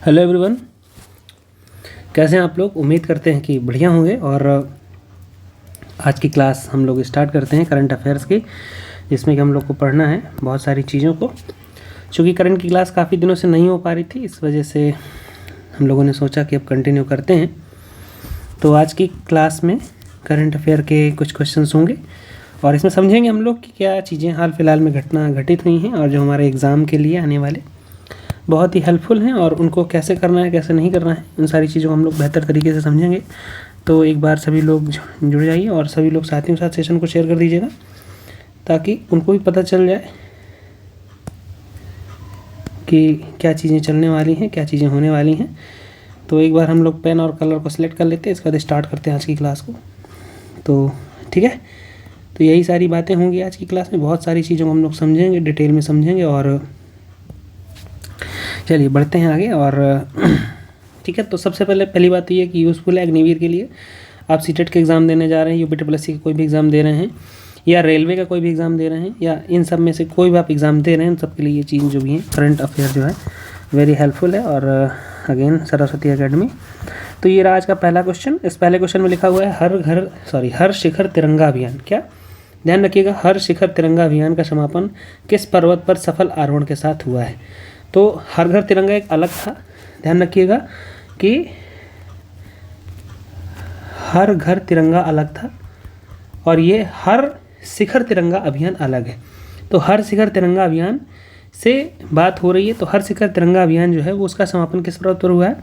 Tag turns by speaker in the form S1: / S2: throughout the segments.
S1: Hello everyone, कैसे हैं आप लोग। उम्मीद करते हैं कि बढ़िया होंगे। और आज की क्लास हम लोग स्टार्ट करते हैं करंट अफेयर्स की, जिसमें कि हम लोग को पढ़ना है बहुत सारी चीज़ों को। चूँकि करंट की क्लास काफ़ी दिनों से नहीं हो पा रही थी, इस वजह से हम लोगों ने सोचा कि अब कंटिन्यू करते हैं। तो आज की क्लास में करंट अफेयर के कुछ क्वेश्चंस होंगे और इसमें समझेंगे हम लोग कि क्या चीज़ें हाल फिलहाल में घटित हुई हैं और जो हमारे एग्ज़ाम के लिए आने वाले बहुत ही हेल्पफुल हैं, और उनको कैसे करना है कैसे नहीं करना है, उन सारी चीज़ों को हम लोग बेहतर तरीके से समझेंगे। तो एक बार सभी लोग जुड़ जाइए और सभी लोग साथियों के साथ सेशन को शेयर कर दीजिएगा, ताकि उनको भी पता चल जाए कि क्या चीज़ें चलने वाली हैं, क्या चीज़ें होने वाली हैं। तो एक बार हम लोग पेन और कलर को सिलेक्ट कर लेते हैं, इसके बाद स्टार्ट करते हैं आज की क्लास को। तो ठीक है, तो यही सारी बातें होंगी आज की क्लास में। बहुत सारी चीज़ों को हम लोग समझेंगे, डिटेल में समझेंगे। और चलिए बढ़ते हैं आगे। और ठीक है, तो सबसे पहली बात तो ये कि यूज़फुल है अग्निवीर के लिए। आप सीटेट के एग्ज़ाम देने जा रहे हैं, यूपीटीपीएससी का कोई भी एग्ज़ाम दे रहे हैं, या रेलवे का कोई भी एग्ज़ाम दे रहे हैं, या इन सब में से कोई भी आप एग्ज़ाम दे रहे हैं, उन सब के लिए ये चीज़ जो भी है करंट अफेयर जो है वेरी हेल्पफुल है। और अगेन सरस्वती एकेडमी। तो ये रहा आज का पहला क्वेश्चन। इस पहले क्वेश्चन में लिखा हुआ है हर शिखर तिरंगा अभियान। क्या ध्यान रखिएगा, हर शिखर तिरंगा अभियान का समापन किस पर्वत पर सफल आरोहण के साथ हुआ है। तो हर घर तिरंगा एक अलग था, ध्यान रखिएगा कि हर घर तिरंगा अलग था और ये हर शिखर तिरंगा अभियान अलग है। तो हर शिखर तिरंगा अभियान से बात हो रही है। तो हर शिखर तिरंगा अभियान जो है वो उसका समापन किस पर्वत पर हुआ है?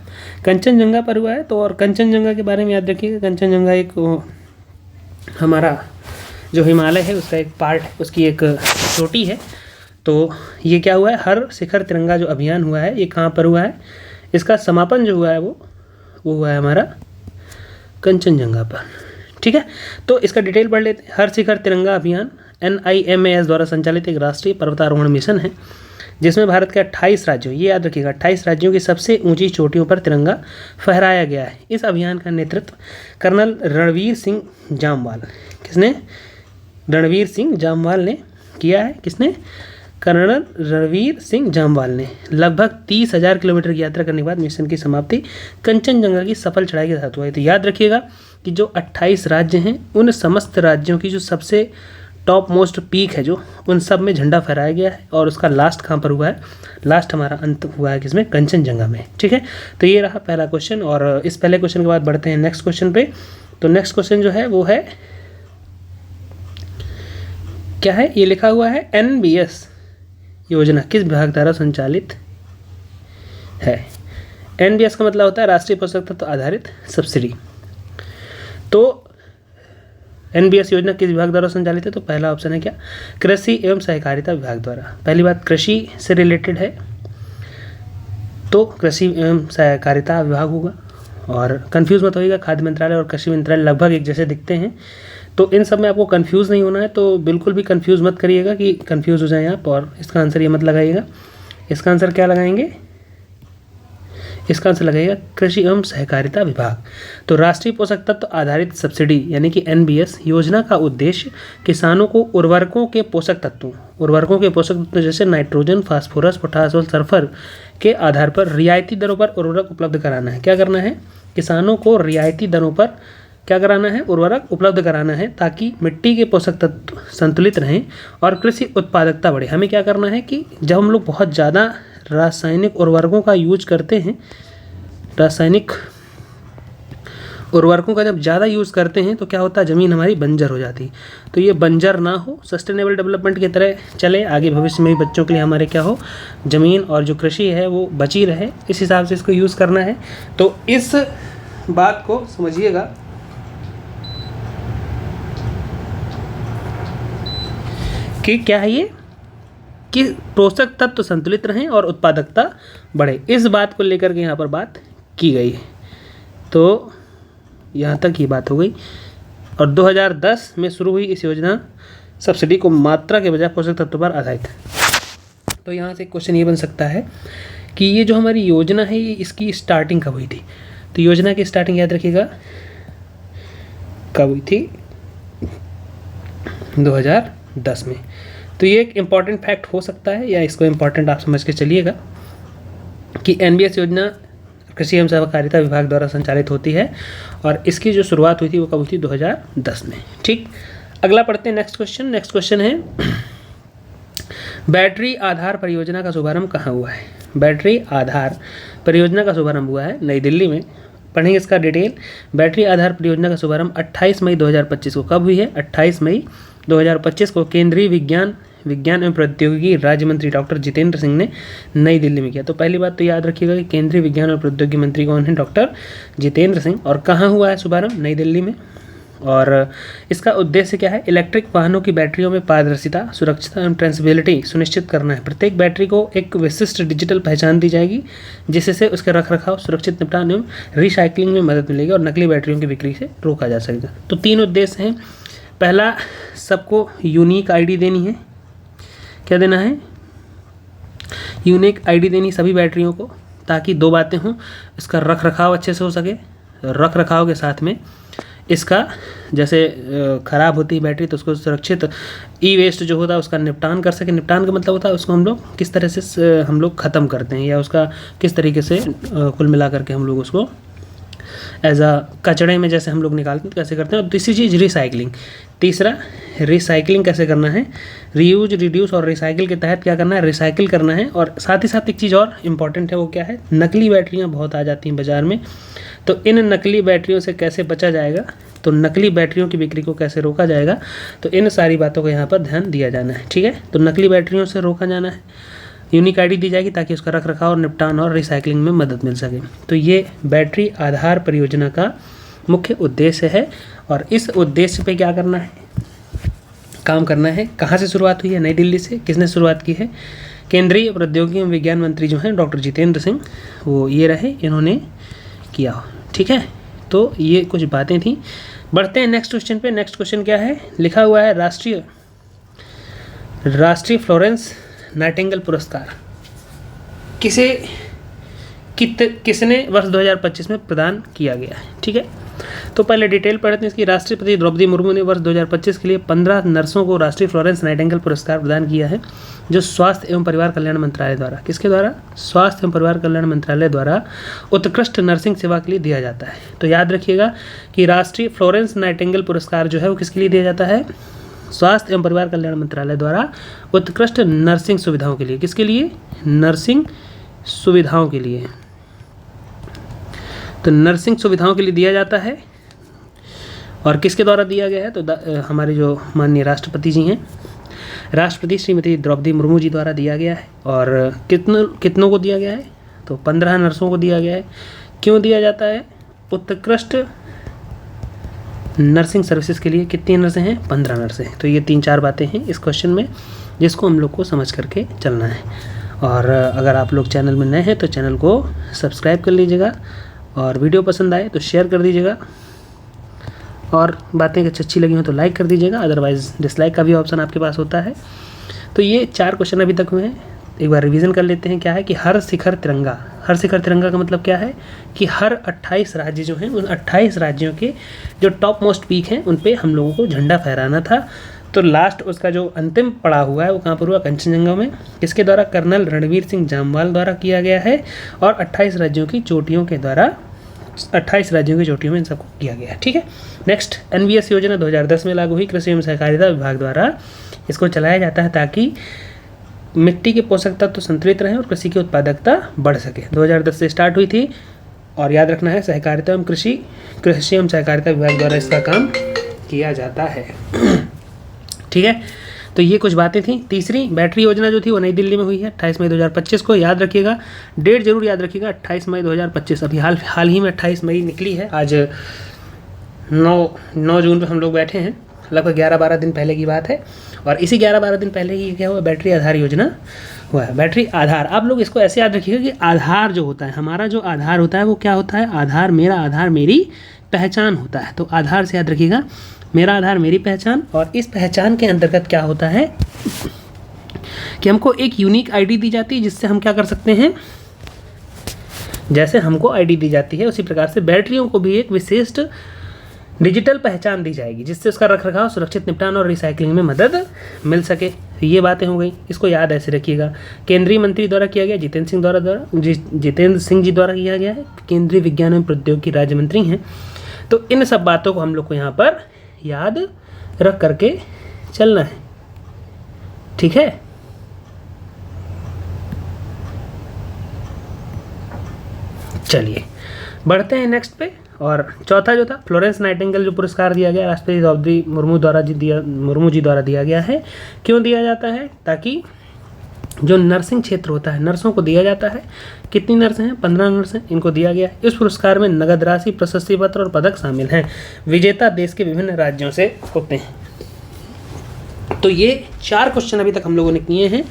S1: कंचनजंगा पर हुआ है। तो और कंचनजंगा के बारे में याद रखिएगा, कंचनजंगा एक हमारा जो हिमालय है उसका एक पार्ट है, उसकी एक चोटी है। तो ये क्या हुआ है, हर शिखर तिरंगा जो अभियान हुआ है ये कहाँ पर हुआ है? इसका समापन जो हुआ है वो हुआ है हमारा कंचनजंगा पर। ठीक है, तो इसका डिटेल पढ़ लेते हैं। हर शिखर तिरंगा अभियान NIMAS द्वारा संचालित एक राष्ट्रीय पर्वतारोहण मिशन है, जिसमें भारत के 28 राज्यों, ये याद रखिएगा, 28 राज्यों की सबसे ऊंची चोटियों पर तिरंगा फहराया गया है। इस अभियान का नेतृत्व कर्नल रणवीर सिंह जामवाल, किसने? रणवीर सिंह जामवाल ने किया है। किसने? कर्नल रणवीर सिंह जामवाल ने। लगभग 30,000 किलोमीटर की यात्रा करने के बाद मिशन की समाप्ति कंचनजंगा की सफल चढ़ाई के साथ हुआ है। तो याद रखिएगा कि जो 28 राज्य हैं, उन समस्त राज्यों की जो सबसे टॉप मोस्ट पीक है, जो उन सब में झंडा फहराया गया है। और उसका लास्ट कहाँ पर हुआ है? लास्ट हमारा अंत हुआ है किसमें? कंचनजंगा में। ठीक है, तो ये रहा पहला क्वेश्चन। और इस पहले क्वेश्चन के बाद बढ़ते हैं नेक्स्ट क्वेश्चन पे। तो नेक्स्ट क्वेश्चन जो है वो है, क्या है? ये लिखा हुआ है NBS योजना किस विभाग द्वारा संचालित है? NBS का मतलब होता है राष्ट्रीय पोषक तत्व आधारित सब्सिडी। तो NBS योजना किस विभाग द्वारा संचालित है? तो पहला ऑप्शन है क्या? कृषि एवं सहकारिता विभाग द्वारा। पहली बात, कृषि से रिलेटेड है तो कृषि एवं सहकारिता विभाग होगा। और कंफ्यूज मत होइएगा, खाद्य मंत्रालय और कृषि मंत्रालय लगभग एक जैसे दिखते हैं, तो इन सब में आपको कंफ्यूज नहीं होना है। तो बिल्कुल भी कंफ्यूज मत करिएगा कि कंफ्यूज हो जाएं आप, और इसका आंसर ये मत लगाइएगा। इसका आंसर क्या लगाएंगे? इसका आंसर लगाइएगा कृषि एवं सहकारिता विभाग। तो राष्ट्रीय पोषक तत्व आधारित सब्सिडी यानी कि NBS योजना का उद्देश्य किसानों को उर्वरकों के पोषक तत्वों जैसे नाइट्रोजन, फास्फोरस, पोटास और सल्फर के आधार पर रियायती दरों पर उर्वरक उपलब्ध कराना है। क्या करना है? किसानों को रियायती दरों पर क्या कराना है? उर्वरक उपलब्ध कराना है, ताकि मिट्टी के पोषक तत्व संतुलित रहें और कृषि उत्पादकता बढ़े। हमें क्या करना है कि जब हम लोग बहुत ज़्यादा रासायनिक उर्वरकों का यूज करते हैं, रासायनिक उर्वरकों का जब ज़्यादा यूज़ करते हैं तो क्या होता है? ज़मीन हमारी बंजर हो जाती। तो ये बंजर ना हो, सस्टेनेबल डेवलपमेंट की तरह चले, आगे भविष्य में भी बच्चों के लिए हमारे क्या हो, ज़मीन और जो कृषि है वो बची रहे, इस हिसाब से इसको यूज़ करना है। तो इस बात को समझिएगा कि क्या है ये, कि पोषक तत्व संतुलित रहें और उत्पादकता बढ़े। इस बात को लेकर के यहाँ पर बात की गई है। तो यहाँ तक ही बात हो गई। और 2010 में शुरू हुई इस योजना सब्सिडी को मात्रा के बजाय पोषक तत्व पर आधारित है। तो यहाँ से क्वेश्चन ये बन सकता है कि ये जो हमारी योजना है, ये इसकी स्टार्टिंग कब हुई थी? तो योजना की स्टार्टिंग याद रखिएगा कब हुई थी? 2010 में। तो ये एक इम्पॉर्टेंट फैक्ट हो सकता है, या इसको इम्पॉर्टेंट आप समझ के चलिएगा कि NBS योजना कृषि एवं सहकारिता विभाग द्वारा संचालित होती है और इसकी जो शुरुआत हुई थी वो कब हुई थी? 2010 में। ठीक, अगला पढ़ते हैं नेक्स्ट क्वेश्चन। नेक्स्ट क्वेश्चन है बैटरी आधार परियोजना का शुभारंभ कहाँ हुआ है? बैटरी आधार परियोजना का शुभारंभ हुआ है नई दिल्ली में। पढ़ेंगे इसका डिटेल। बैटरी आधार परियोजना का शुभारंभ 28 मई 2025 को कब हुई है? 28 मई 2025 को केंद्रीय विज्ञान एवं प्रौद्योगिकी राज्य मंत्री डॉक्टर जितेंद्र सिंह ने नई दिल्ली में किया। तो पहली बात तो याद रखिएगा कि केंद्रीय विज्ञान और प्रौद्योगिकी मंत्री कौन है? डॉक्टर जितेंद्र सिंह। और कहाँ हुआ है शुभारंभ? नई दिल्ली में। और इसका उद्देश्य क्या है? इलेक्ट्रिक वाहनों की बैटरियों में पारदर्शिता, सुरक्षित एवं ट्रेसेबिलिटी सुनिश्चित करना है। प्रत्येक बैटरी को एक विशिष्ट डिजिटल पहचान दी जाएगी जिससे उसके रखरखाव, सुरक्षित निपटान एवं रिसाइकलिंग में मदद मिलेगी और नकली बैटरियों की बिक्री से रोका जा सकेगा। तो 3 उद्देश्य हैं। पहला, सबको यूनिक आईडी देनी है। क्या देना है? यूनिक आईडी देनी सभी बैटरियों को, ताकि 2 बातें हों, इसका रखरखाव अच्छे से हो सके। रखरखाव के साथ में इसका जैसे ख़राब होती है बैटरी तो उसको सुरक्षित ई वेस्ट जो होता है उसका निपटान कर सके। निपटान का मतलब होता है उसको हम लोग किस तरह से हम लोग ख़त्म करते हैं या उसका किस तरीके से कुल मिला करके हम लोग उसको एज अ कचड़े में जैसे हम लोग निकालते हैं कैसे करते हैं। और तीसरी चीज़ रिसाइकलिंग। तीसरा, रिसाइकलिंग कैसे करना है? रीयूज, रिड्यूस और रिसाइकिल के तहत क्या करना है? रिसाइकिल करना है। और साथ ही साथ एक चीज़ और इम्पॉर्टेंट है, वो क्या है? नकली बैटरियाँ बहुत आ जाती हैं बाज़ार में, तो इन नकली बैटरियों से कैसे बचा जाएगा, तो नकली बैटरियों की बिक्री को कैसे रोका जाएगा, तो इन सारी बातों को यहाँ पर ध्यान दिया जाना है। ठीक है, तो नकली बैटरियों से रोका जाना है। यूनिक आईडी दी जाएगी ताकि उसका रखरखाव और निपटान और रिसाइकलिंग में मदद मिल सके। तो ये बैटरी आधार परियोजना का मुख्य उद्देश्य है। और इस उद्देश्य पे क्या करना है? काम करना है। कहाँ से शुरुआत हुई है? नई दिल्ली से। किसने शुरुआत की है? केंद्रीय प्रौद्योगिकी एवं विज्ञान मंत्री जो हैं डॉक्टर जितेंद्र सिंह, वो ये रहे, इन्होंने किया। ठीक है, तो ये कुछ बातें थी। बढ़ते हैं नेक्स्ट क्वेश्चन पे। नेक्स्ट क्वेश्चन क्या है? लिखा हुआ है राष्ट्रीय फ्लोरेंस नाइटिंगेल पुरस्कार किसने वर्ष 2025 में प्रदान किया गया है? ठीक है, तो पहले डिटेल पढ़ते हैं इसकी। राष्ट्रपति द्रौपदी मुर्मू ने वर्ष 2025 के लिए 15 नर्सों को राष्ट्रीय फ्लोरेंस नाइटिंगेल पुरस्कार प्रदान किया है, जो स्वास्थ्य एवं परिवार कल्याण मंत्रालय द्वारा, किसके द्वारा? स्वास्थ्य एवं परिवार कल्याण मंत्रालय द्वारा उत्कृष्ट नर्सिंग सेवा के लिए दिया जाता है। तो याद रखिएगा कि राष्ट्रीय फ्लोरेंस नाइटिंगेल पुरस्कार जो है वो किसके लिए दिया जाता है? स्वास्थ्य एवं परिवार कल्याण मंत्रालय द्वारा उत्कृष्ट नर्सिंग सुविधाओं के लिए। किसके लिए? नर्सिंग सुविधाओं के लिए। तो नर्सिंग सुविधाओं के लिए दिया जाता है। और किसके द्वारा दिया गया है? तो हमारे जो माननीय राष्ट्रपति जी हैं, राष्ट्रपति श्रीमती द्रौपदी मुर्मू जी द्वारा दिया गया है। और कितनों को दिया गया है? तो 15 नर्सों को दिया गया है। क्यों दिया जाता है? उत्कृष्ट नर्सिंग सर्विसेज के लिए कितनी नर्सें हैं? 15 नर्सें हैं। तो ये 3-4 बातें हैं इस क्वेश्चन में जिसको हम लोग को समझ करके चलना है। और अगर आप लोग चैनल में नए हैं तो चैनल को सब्सक्राइब कर लीजिएगा और वीडियो पसंद आए तो शेयर कर दीजिएगा और बातें कुछ अच्छी लगी हो तो लाइक कर दीजिएगा, अदरवाइज़ डिसलाइक का भी ऑप्शन आपके पास होता है। तो ये 4 क्वेश्चन अभी तक हुए हैं। एक बार रिवीजन कर लेते हैं। क्या है कि हर शिखर तिरंगा का मतलब क्या है कि हर 28 राज्य जो हैं उन 28 राज्यों के जो टॉप मोस्ट पीक हैं उन पे हम लोगों को झंडा फहराना था। तो लास्ट उसका जो अंतिम पड़ा हुआ है वो कहाँ पर हुआ? कंचनजंगा में। किसके द्वारा? कर्नल रणवीर सिंह जामवाल द्वारा किया गया है। और 28 राज्यों की चोटियों के द्वारा 28 राज्यों की चोटियों में इन सबको किया गया है। ठीक है, नेक्स्ट NVS योजना 2010 में लागू हुई। कृषि एवं सहकारिता विभाग द्वारा इसको चलाया जाता है ताकि मिट्टी के पोषक तत्व संतुलित रहें और कृषि की उत्पादकता बढ़ सके। 2010 से स्टार्ट हुई थी। और याद रखना है सहकारिता एवं कृषि एवं सहकारिता विभाग द्वारा इसका काम किया जाता है। ठीक है, तो ये कुछ बातें थी। तीसरी बैटरी योजना जो थी वो नई दिल्ली में हुई है 28 मई 2025 को। याद रखिएगा, डेट जरूर याद रखिएगा, 28 मई 2025। अभी हाल ही में 28 मई निकली है। आज 9 जून पे हम लोग बैठे हैं, लगभग 11-12 दिन पहले की बात है। और इसी 11-12 दिन पहले ही क्या हुआ? बैटरी आधार योजना हुआ है। बैटरी आधार, आप लोग इसको ऐसे याद रखिएगा कि आधार जो होता है, हमारा जो आधार होता है वो क्या होता है? आधार, मेरा आधार मेरी पहचान होता है। तो आधार से याद रखिएगा मेरा आधार मेरी पहचान। और इस पहचान के अंतर्गत क्या होता है कि हमको एक यूनिक आईडी दी जाती है जिससे हम क्या कर सकते हैं? जैसे हमको आईडी दी जाती है उसी प्रकार से बैटरियों को भी एक विशिष्ट डिजिटल पहचान दी जाएगी जिससे उसका रखरखाव, सुरक्षित निपटान और रिसाइकलिंग में मदद मिल सके। ये बातें हो गई, इसको याद ऐसे रखिएगा। केंद्रीय मंत्री द्वारा किया गया, जितेंद्र सिंह जी द्वारा किया गया है, केंद्रीय विज्ञान एवं प्रौद्योगिकी राज्य मंत्री हैं। तो इन सब बातों को हम लोग को यहाँ पर याद रख करके चलना है, ठीक है। चलिए बढ़ते हैं नेक्स्ट पे। और चौथा जो था, फ्लोरेंस नाइटिंगेल जो पुरस्कार दिया गया राष्ट्रपति द्रौपदी मुर्मू जी द्वारा दिया गया है। क्यों दिया जाता है? ताकि जो नर्सिंग क्षेत्र होता है, नर्सों को दिया जाता है। कितनी नर्स हैं? 15 नर्स हैं, इनको दिया गया है। इस पुरस्कार में नगद राशि, प्रशस्ति पत्र और पदक शामिल हैं। विजेता देश के विभिन्न राज्यों से होते हैं। तो ये 4 क्वेश्चन अभी तक हम लोगों ने किए हैं।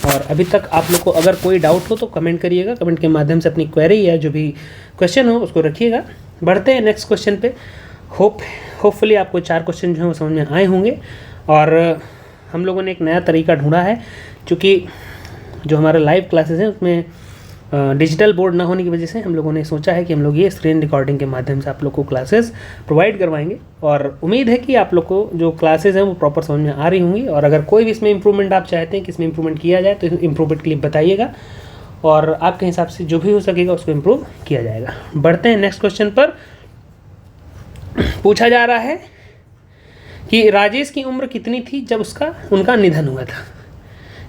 S1: और अभी तक आप लोग को अगर कोई डाउट हो तो कमेंट करिएगा, कमेंट के माध्यम से अपनी क्वेरी या जो भी क्वेश्चन हो उसको रखिएगा। बढ़ते हैं नेक्स्ट क्वेश्चन पे। होपफुली आपको 4 क्वेश्चन जो हैं वो समझ में आए होंगे। और हम लोगों ने एक नया तरीका ढूंढा है, क्योंकि जो हमारा लाइव क्लासेस हैं उसमें डिजिटल बोर्ड ना होने की वजह से हम लोगों ने सोचा है कि हम लोग ये स्क्रीन रिकॉर्डिंग के माध्यम से आप लोग को क्लासेस प्रोवाइड करवाएंगे। और उम्मीद है कि आप लोग को जो क्लासेस हैं वो प्रॉपर समझ में आ रही होंगी। और अगर कोई भी इसमें इंप्रूवमेंट आप चाहते हैं कि इसमें इंप्रूवमेंट किया जाए तो इंप्रूवमेंट के लिए बताइएगा, और आपके हिसाब से जो भी हो सकेगा उसको इम्प्रूव किया जाएगा। बढ़ते हैं नेक्स्ट क्वेश्चन पर। पूछा जा रहा है कि राजेश की उम्र कितनी थी जब उनका निधन हुआ था।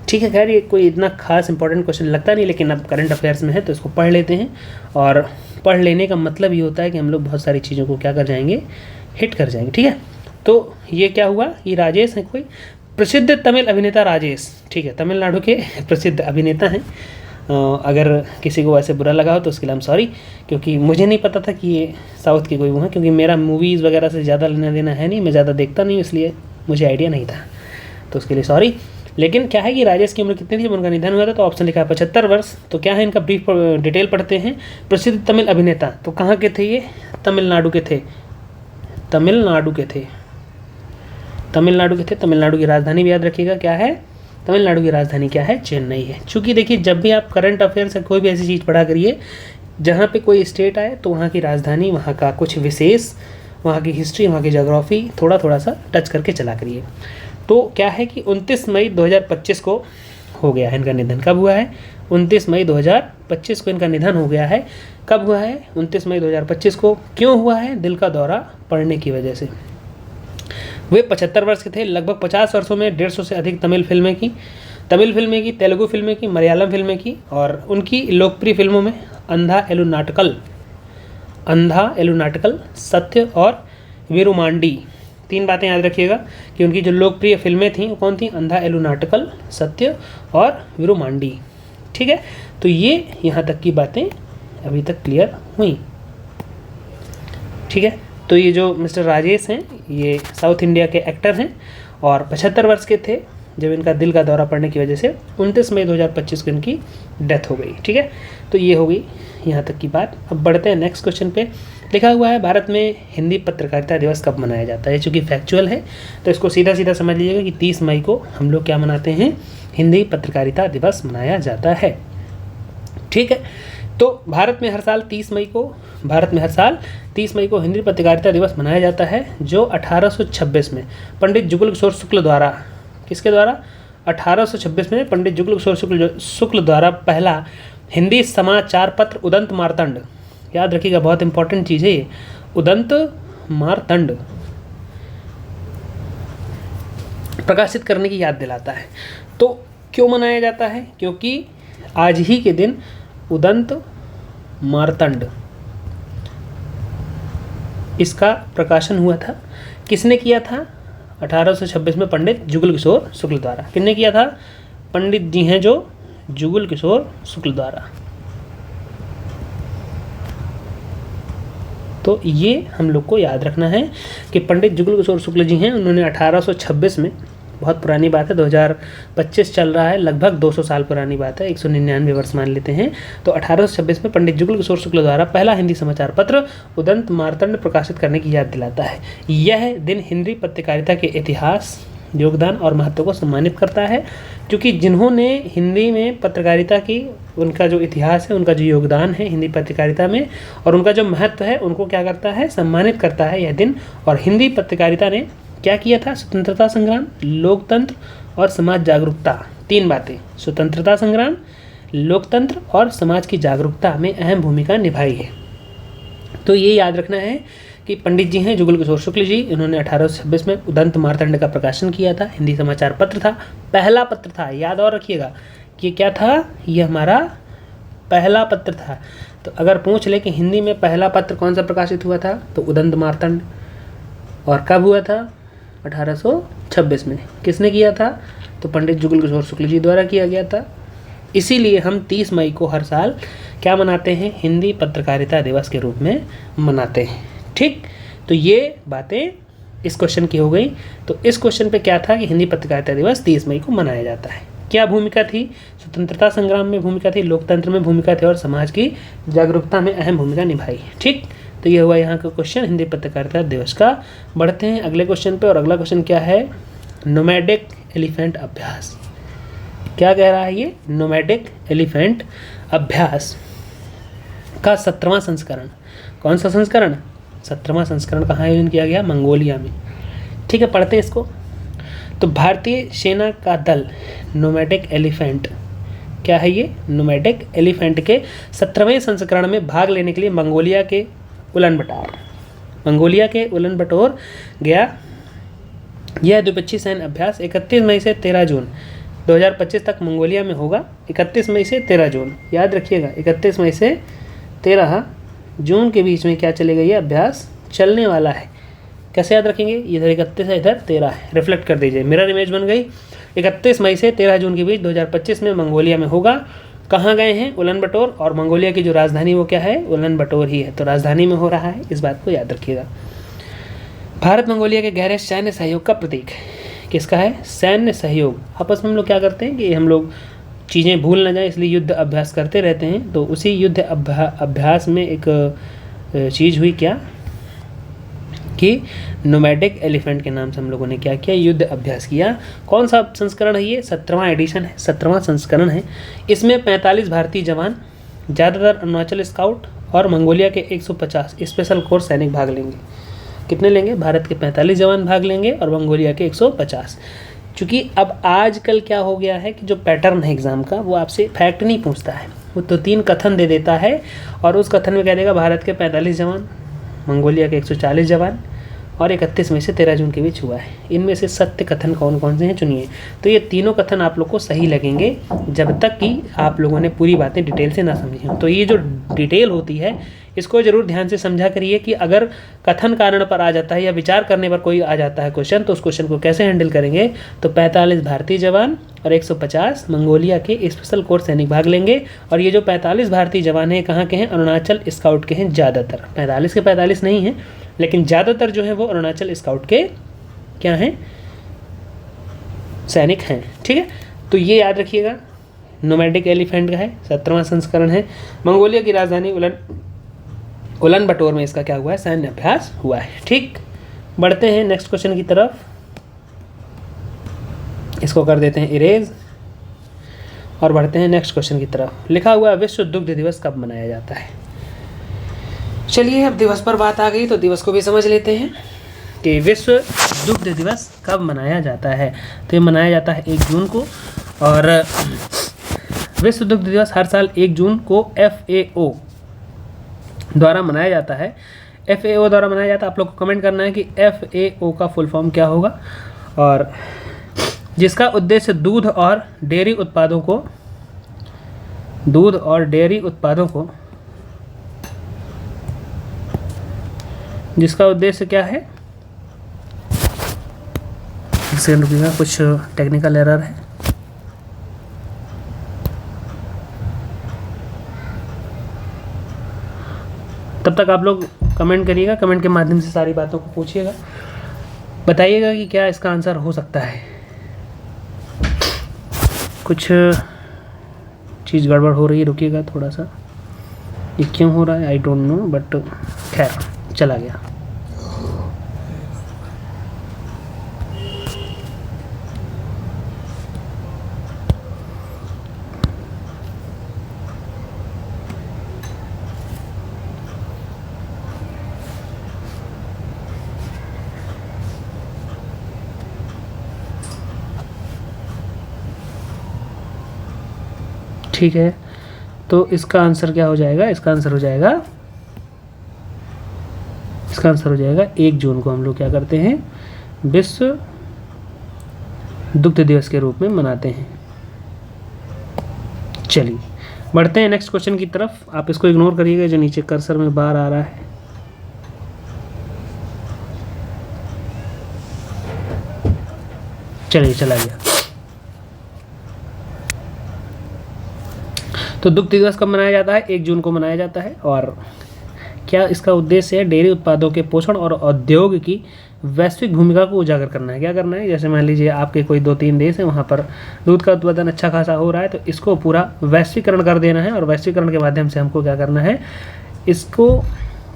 S1: ठीक है, खैर ये कोई इतना खास इंपॉर्टेंट क्वेश्चन लगता नहीं, लेकिन अब करंट अफेयर्स में है तो इसको पढ़ लेते हैं। और पढ़ लेने का मतलब ये होता है कि हम लोग बहुत सारी चीज़ों को क्या कर जाएंगे, हिट कर जाएंगे। ठीक है, तो ये क्या हुआ, ये राजेश है, कोई प्रसिद्ध तमिल अभिनेता राजेश। ठीक है, तमिलनाडु के प्रसिद्ध अभिनेता हैं। अगर किसी को वैसे बुरा लगा हो तो उसके लिए हम सॉरी, क्योंकि मुझे नहीं पता था कि ये साउथ के कोई वो हैं, क्योंकि मेरा मूवीज़ वगैरह से ज़्यादा लेना देना है नहीं, मैं ज़्यादा देखता नहीं, इसलिए मुझे आइडिया नहीं था, तो उसके लिए सॉरी। लेकिन क्या है कि राजेश की उम्र कितनी थी जब उनका निधन हुआ था? तो ऑप्शन लिखा है 75 वर्ष। तो क्या है इनका ब्रीफ डिटेल पढ़ते हैं। प्रसिद्ध तमिल अभिनेता, तो कहाँ के थे ये? तमिलनाडु के थे, तमिलनाडु के थे। तमिलनाडु की राजधानी भी याद रखिएगा, क्या है? तमिलनाडु की राजधानी क्या है? चेन्नई है। चूँकि देखिए, जब भी आप करंट अफेयर से कोई भी ऐसी चीज़ पढ़ा करिए जहाँ पे कोई स्टेट आए तो वहाँ की राजधानी, वहाँ का कुछ विशेष, वहाँ की हिस्ट्री, वहाँ की जोग्राफी थोड़ा सा टच करके चला करिए। तो क्या है कि 29 मई 2025 को हो गया है इनका निधन। कब हुआ है? 29 मई 2025 को इनका निधन हो गया है। कब हुआ है? 29 मई 2025 को। क्यों हुआ है? दिल का दौरा पड़ने की वजह से। वे 75 वर्ष के थे। लगभग 50 वर्षों में 150 से अधिक तमिल फिल्में की, तेलुगु फिल्में की, मलयालम फिल्में की। और उनकी लोकप्रिय फिल्मों में अंधा एलुनाटकल, सत्य और विरुमांडी। 3 बातें याद रखिएगा कि उनकी जो लोकप्रिय फिल्में थीं वो कौन थी? अंधा एलुनाटकल, सत्य और विरुमांडी। ठीक है, तो ये यहाँ तक की बातें अभी तक क्लियर हुई। ठीक है, तो ये जो मिस्टर राजेश हैं ये साउथ इंडिया के एक्टर हैं और 75 वर्ष के थे जब इनका दिल का दौरा पड़ने की वजह से 29 मई 2025 को इनकी डेथ हो गई। ठीक है, तो ये हो गई यहाँ तक की बात। अब बढ़ते हैं नेक्स्ट क्वेश्चन पे। लिखा हुआ है, भारत में हिंदी पत्रकारिता दिवस कब मनाया जाता है? चूँकि फैक्चुअल है तो इसको सीधा समझ लीजिएगा कि 30 मई को हम लोग क्या मनाते हैं? हिंदी पत्रकारिता दिवस मनाया जाता है। ठीक है, तो भारत में हर साल 30 मई को हिंदी पत्रकारिता दिवस मनाया जाता है, जो 1826 में पंडित जुगल किशोर शुक्ल द्वारा, किसके द्वारा? 1826 में पंडित जुगल किशोर शुक्ल द्वारा पहला हिंदी समाचार पत्र उदंत मार्तंड, याद रखिएगा बहुत इंपॉर्टेंट चीज़ है ये, उदंत मार्तंड प्रकाशित करने की याद दिलाता है। तो क्यों मनाया जाता है? क्योंकि आज ही के दिन उदंत मार्तंड इसका प्रकाशन हुआ था। किसने किया था? 1826 में पंडित जुगल किशोर शुक्ल द्वारा। किसने किया था? पंडित जी हैं जो जुगल किशोर शुक्ल द्वारा। तो ये हम लोग को याद रखना है कि पंडित जुगल किशोर शुक्ल जी हैं, उन्होंने 1826 में, बहुत पुरानी बात है, 2025 चल रहा है, लगभग 200 साल पुरानी बात है, 199 वर्ष मान लेते हैं। तो 1826 में पंडित जुगल किशोर शुक्ल द्वारा पहला हिंदी समाचार पत्र उदंत मार्तंड प्रकाशित करने की याद दिलाता है। यह दिन हिंदी पत्रकारिता के इतिहास योगदान और महत्व को सम्मानित करता है, क्योंकि जिन्होंने हिंदी में पत्रकारिता की, उनका जो इतिहास है, उनका जो योगदान है हिंदी पत्रकारिता में और उनका जो महत्व है, उनको क्या करता है, सम्मानित करता है यह दिन। और हिंदी पत्रकारिता ने क्या किया था, स्वतंत्रता संग्राम, लोकतंत्र और समाज जागरूकता, 3 बातें, स्वतंत्रता संग्राम, लोकतंत्र और समाज की जागरूकता में अहम भूमिका निभाई है। तो ये याद रखना है कि पंडित जी हैं जुगल किशोर शुक्ल जी, इन्होंने 1826 में उदंत मार्तंड का प्रकाशन किया था। हिंदी समाचार पत्र था, पहला पत्र था, याद और रखिएगा कि क्या था, ये हमारा पहला पत्र था। तो अगर पूछ ले कि हिंदी में पहला पत्र कौन सा प्रकाशित हुआ था, तो उदंत मार्तंड। और कब हुआ था, 1826 में। किसने किया था, तो पंडित जुगल किशोर शुक्ल जी द्वारा किया गया था। इसीलिए हम 30 मई को हर साल क्या मनाते हैं, हिंदी पत्रकारिता दिवस के रूप में मनाते हैं। ठीक, तो ये बातें इस क्वेश्चन की हो गई। तो इस क्वेश्चन पे क्या था कि हिंदी पत्रकारिता दिवस 30 मई को मनाया जाता है। क्या भूमिका थी, स्वतंत्रता संग्राम में भूमिका थी, लोकतंत्र में भूमिका थी और समाज की जागरूकता में अहम भूमिका निभाई। ठीक, तो ये हुआ यहाँ का क्वेश्चन हिंदी पत्रकारिता दिवस का। बढ़ते हैं अगले क्वेश्चन पे, और अगला क्वेश्चन क्या है, नोमैडिक एलिफेंट अभ्यास। क्या कह रहा है ये, नोमैडिक एलिफेंट अभ्यास का 17वां संस्करण। कौन सा संस्करण, 17वां संस्करण कहाँ आयोजन किया गया, मंगोलिया में। ठीक है, पढ़ते हैं इसको। तो भारतीय सेना का दल नोमैडिक एलिफेंट, क्या है ये, नोमैडिक एलिफेंट के 17वें संस्करण में भाग लेने के लिए मंगोलिया के उलन बटोर गया। यह द्विपक्षीय सैन्य अभ्यास 31 मई से 13 जून 2025 तक मंगोलिया में होगा। 31 मई से 13 जून, याद रखिएगा, 31 मई से 13 जून के बीच में क्या चलेगा, ये अभ्यास चलने वाला है। कैसे याद रखेंगे, इधर 31 है, इधर 13 है, रिफ्लेक्ट कर दीजिए, मिरर इमेज बन गई। 31 मई से 13 जून के बीच 2025 में मंगोलिया में होगा। कहाँ गए हैं, उलन बटोर, और मंगोलिया की जो राजधानी वो क्या है, उलन बटोर ही है। तो राजधानी में हो रहा है, इस बात को याद रखिएगा। भारत मंगोलिया के गहरे सैन्य सहयोग का प्रतीक किसका है, सैन्य सहयोग। आपस में हम लोग क्या करते हैं कि हम लोग चीज़ें भूल न जाए, इसलिए युद्ध अभ्यास करते रहते हैं। तो उसी युद्ध अभ्यास में एक चीज़ हुई क्या कि नोमैडिक एलिफेंट के नाम से हम लोगों ने क्या किया, युद्ध अभ्यास किया। कौन सा संस्करण है ये, 17वां एडिशन है, 17वां संस्करण है। इसमें 45 भारतीय जवान, ज़्यादातर अरुणाचल स्काउट और मंगोलिया के 150 स्पेशल कोर्स सैनिक भाग लेंगे। कितने लेंगे, भारत के 45 जवान भाग लेंगे और मंगोलिया के 150। चूँकि अब आजकल क्या हो गया है कि जो पैटर्न है एग्ज़ाम का, वो आपसे फैक्ट नहीं पूछता है, वो तो 3 कथन दे देता है और उस कथन में कह देगा भारत के 45 जवान, मंगोलिया के 140 जवान और 31 मई से 13 जून के बीच हुआ है। इनमें से सत्य कथन कौन कौन से हैं, चुनिए। तो ये तीनों कथन आप लोग को सही लगेंगे जब तक कि आप लोगों ने पूरी बातें डिटेल से ना समझी हों। तो ये जो डिटेल होती है इसको ज़रूर ध्यान से समझा करिए कि अगर कथन कारण पर आ जाता है या विचार करने पर कोई आ जाता है क्वेश्चन, तो उस क्वेश्चन को कैसे हैंडल करेंगे। तो 45 भारतीय जवान और 150 मंगोलिया के स्पेशल कोर्स सैनिक भाग लेंगे। और ये जो 45 भारतीय जवान हैं कहाँ के हैं, अरुणाचल स्काउट के हैं ज़्यादातर। 45 के 45 नहीं हैं, लेकिन ज़्यादातर जो है वो अरुणाचल स्काउट के क्या हैं, सैनिक हैं। ठीक है, तो ये याद रखिएगा, नोमैडिक एलिफेंट का है, 17वां संस्करण है। मंगोलिया की राजधानी उलन बटोर में इसका क्या हुआ है, सैन्य अभ्यास हुआ है। ठीक, बढ़ते हैं नेक्स्ट क्वेश्चन की तरफ। इसको कर देते हैं इरेज और बढ़ते हैं नेक्स्ट क्वेश्चन की तरफ। लिखा हुआ है विश्व दुग्ध दिवस कब मनाया जाता है। चलिए, अब दिवस पर बात आ गई तो दिवस को भी समझ लेते हैं कि विश्व दुग्ध दिवस कब मनाया जाता है। तो ये मनाया जाता है 1 जून को। और विश्व दुग्ध दिवस हर साल 1 जून को FAO द्वारा मनाया जाता है। FAO द्वारा मनाया जाता है। आप लोग को कमेंट करना है कि FAO का फुल फॉर्म क्या होगा, और जिसका उद्देश्य दूध और डेयरी उत्पादों को जिसका उद्देश्य क्या है, सेकंड रुकिएगा, कुछ टेक्निकल एरर है। तब तक आप लोग कमेंट करिएगा, कमेंट के माध्यम से सारी बातों को पूछिएगा, बताइएगा कि क्या इसका आंसर हो सकता है। कुछ चीज़ गड़बड़ हो रही है, रुकिएगा थोड़ा सा, ये क्यों हो रहा है आई डोंट नो, बट खैर चला गया। ठीक है, तो इसका आंसर क्या हो जाएगा? इसका आंसर हो जाएगा 1 जून को हम लोग क्या करते हैं, विश्व दुग्ध दिवस के रूप में मनाते हैं। चलिए बढ़ते हैं नेक्स्ट क्वेश्चन की तरफ। आप इसको इग्नोर करिएगा जो नीचे कर्सर में बार आ रहा है। चलिए चला गया। तो दुग्ध दिवस कब मनाया जाता है? 1 जून को मनाया जाता है। और क्या इसका उद्देश्य है? डेयरी उत्पादों के पोषण और उद्योग की वैश्विक भूमिका को उजागर करना है। क्या करना है? जैसे मान लीजिए आपके कोई 2-3 देश हैं, वहाँ पर दूध का उत्पादन अच्छा खासा हो रहा है, तो इसको पूरा वैश्वीकरण कर देना है। और वैश्वीकरण के माध्यम से हमको क्या करना है? इसको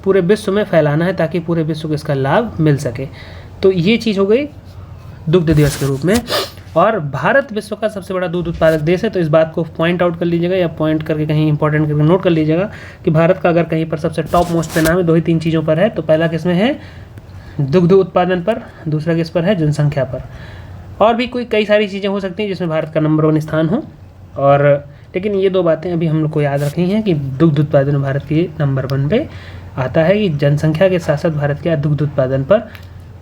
S1: पूरे विश्व में फैलाना है ताकि पूरे विश्व को इसका लाभ मिल सके। तो ये चीज़ हो गई दुग्ध दिवस के रूप में। और भारत विश्व का सबसे बड़ा दूध उत्पादक देश है, तो इस बात को पॉइंट आउट कर लीजिएगा या पॉइंट करके कहीं इंपॉर्टेंट करके नोट कर लीजिएगा कि भारत का अगर कहीं पर सबसे टॉप मोस्ट पे नाम है, 2 ही 3 चीज़ों पर है। तो पहला किसमें है? दुग्ध उत्पादन पर, दूसरा किस पर है? जनसंख्या पर। और भी कोई कई सारी चीज़ें हो सकती हैं जिसमें भारत का नंबर 1 स्थान हो। और लेकिन ये 2 बातें अभी हम लोग को याद रखनी है कि दुग्ध उत्पादन में भारत के नंबर 1 पे आता है कि जनसंख्या के साथ साथ भारत के दुग्ध उत्पादन पर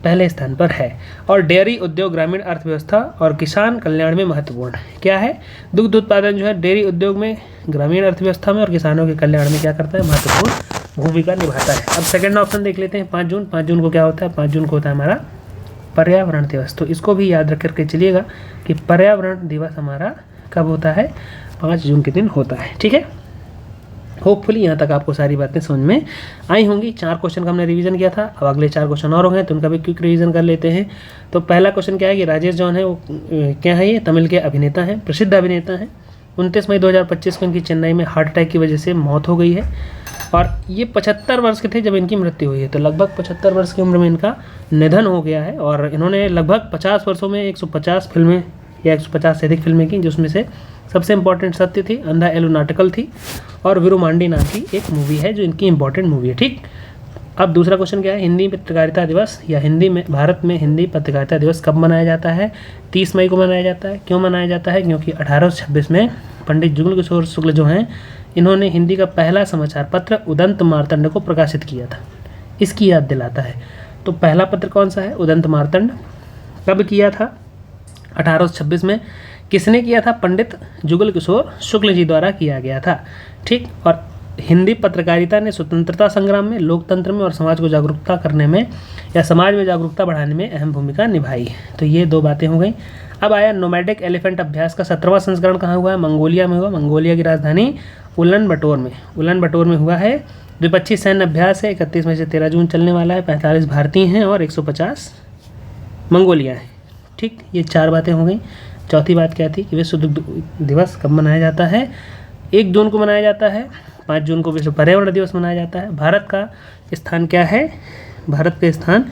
S1: पहले स्थान पर है। और डेयरी उद्योग ग्रामीण अर्थव्यवस्था और किसान कल्याण में महत्वपूर्ण है। क्या है? दुग्ध उत्पादन जो है डेयरी उद्योग में, ग्रामीण अर्थव्यवस्था में और किसानों के कल्याण में क्या करता है? महत्वपूर्ण भूमिका निभाता है। अब सेकंड ऑप्शन देख लेते हैं, 5 जून। 5 जून को क्या होता है? 5 जून को होता है हमारा पर्यावरण दिवस। तो इसको भी याद रख करके चलिएगा कि पर्यावरण दिवस हमारा कब होता है? 5 जून के दिन होता है। ठीक है, होपफुली यहाँ तक आपको सारी बातें समझ में आई होंगी। 4 क्वेश्चन का हमने रिवीजन किया था, अब अगले 4 क्वेश्चन और हो गए तो उनका भी क्विक रिवीजन कर लेते हैं। तो पहला क्वेश्चन क्या है कि राजेश जॉन है वो क्या है? ये तमिल के अभिनेता हैं, प्रसिद्ध अभिनेता हैं। 29 मई 2025 को इनकी चेन्नई में हार्ट अटैक की वजह से मौत हो गई है। और ये 75 वर्ष के थे जब इनकी मृत्यु हुई है। तो लगभग 75 वर्ष की उम्र में इनका निधन हो गया है। और इन्होंने लगभग 50 वर्षों में 150 फिल्में या 150 से अधिक फिल्में की, जिसमें से सबसे इम्पॉर्टेंट सत्य थी, अंधा एलुनाटिकल थी, और विरुमांडी नाम की एक मूवी है जो इनकी इम्पॉर्टेंट मूवी है। ठीक, अब दूसरा क्वेश्चन क्या है? हिंदी पत्रकारिता दिवस या हिंदी में भारत में हिंदी पत्रकारिता दिवस कब मनाया जाता है? 30 मई को मनाया जाता है। क्यों मनाया जाता है? क्योंकि 1826 में पंडित जुगल किशोर शुक्ल जो हैं, इन्होंने हिंदी का पहला समाचार पत्र उदंत मार्तंड को प्रकाशित किया था। इसकी याद दिलाता है। तो पहला पत्र कौन सा है? उदंत मार्तंड। कब किया था? 1826 में। किसने किया था? पंडित जुगल किशोर शुक्ल जी द्वारा किया गया था। ठीक, और हिंदी पत्रकारिता ने स्वतंत्रता संग्राम में, लोकतंत्र में और समाज को जागरूकता करने में या समाज में जागरूकता बढ़ाने में अहम भूमिका निभाई। तो ये 2 बातें हो गई। अब आया नोमैडिक एलिफेंट अभ्यास का 17वां संस्करण कहाँ हुआ है? मंगोलिया में हुआ। मंगोलिया की राजधानी उलन बटोर में हुआ है। द्विपक्षीय सैन्य अभ्यास है, 31 मई से 13 जून चलने वाला है। 45 भारतीय हैं और 150 मंगोलिया हैं। ठीक, ये 4 बातें हो गई। चौथी बात क्या थी कि विश्व दुग्ध दिवस कब मनाया जाता है? 1 जून को मनाया जाता है। 5 जून को विश्व पर्यावरण दिवस मनाया जाता है। भारत का स्थान क्या है? भारत का स्थान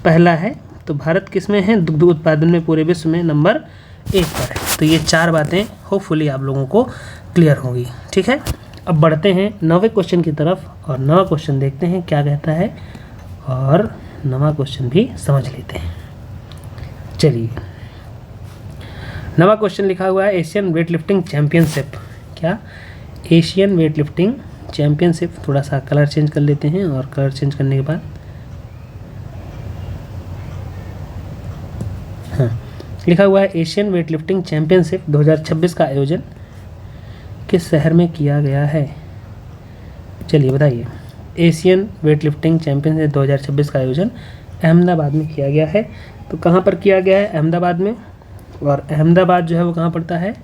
S1: पहला है। तो भारत किस में है? दुग्ध उत्पादन में पूरे विश्व में नंबर 1 पर है। तो ये 4 बातें होपफुली आप लोगों को क्लियर होगी। ठीक है, अब बढ़ते हैं 9वें क्वेश्चन की तरफ और 9वां क्वेश्चन देखते हैं क्या कहता है, और 9वां क्वेश्चन भी समझ लेते हैं। चलिए, 9वां क्वेश्चन लिखा हुआ है एशियन वेट लिफ्टिंग चैम्पियनशिप। क्या? Asian weight lifting championship. थोड़ा सा कलर चेंज कर लेते हैं और कलर चेंज करने के बाद हाँ, लिखा हुआ है एशियन वेट लिफ्टिंग चैम्पियनशिप 2026 का आयोजन किस शहर में किया गया है? चलिए बताइए। एशियन वेट लिफ्टिंग चैम्पियनशिप 2026 का आयोजन अहमदाबाद में किया गया है। तो कहाँ पर किया गया है? अहमदाबाद में। और अहमदाबाद जो है वो कहाँ पड़ता है?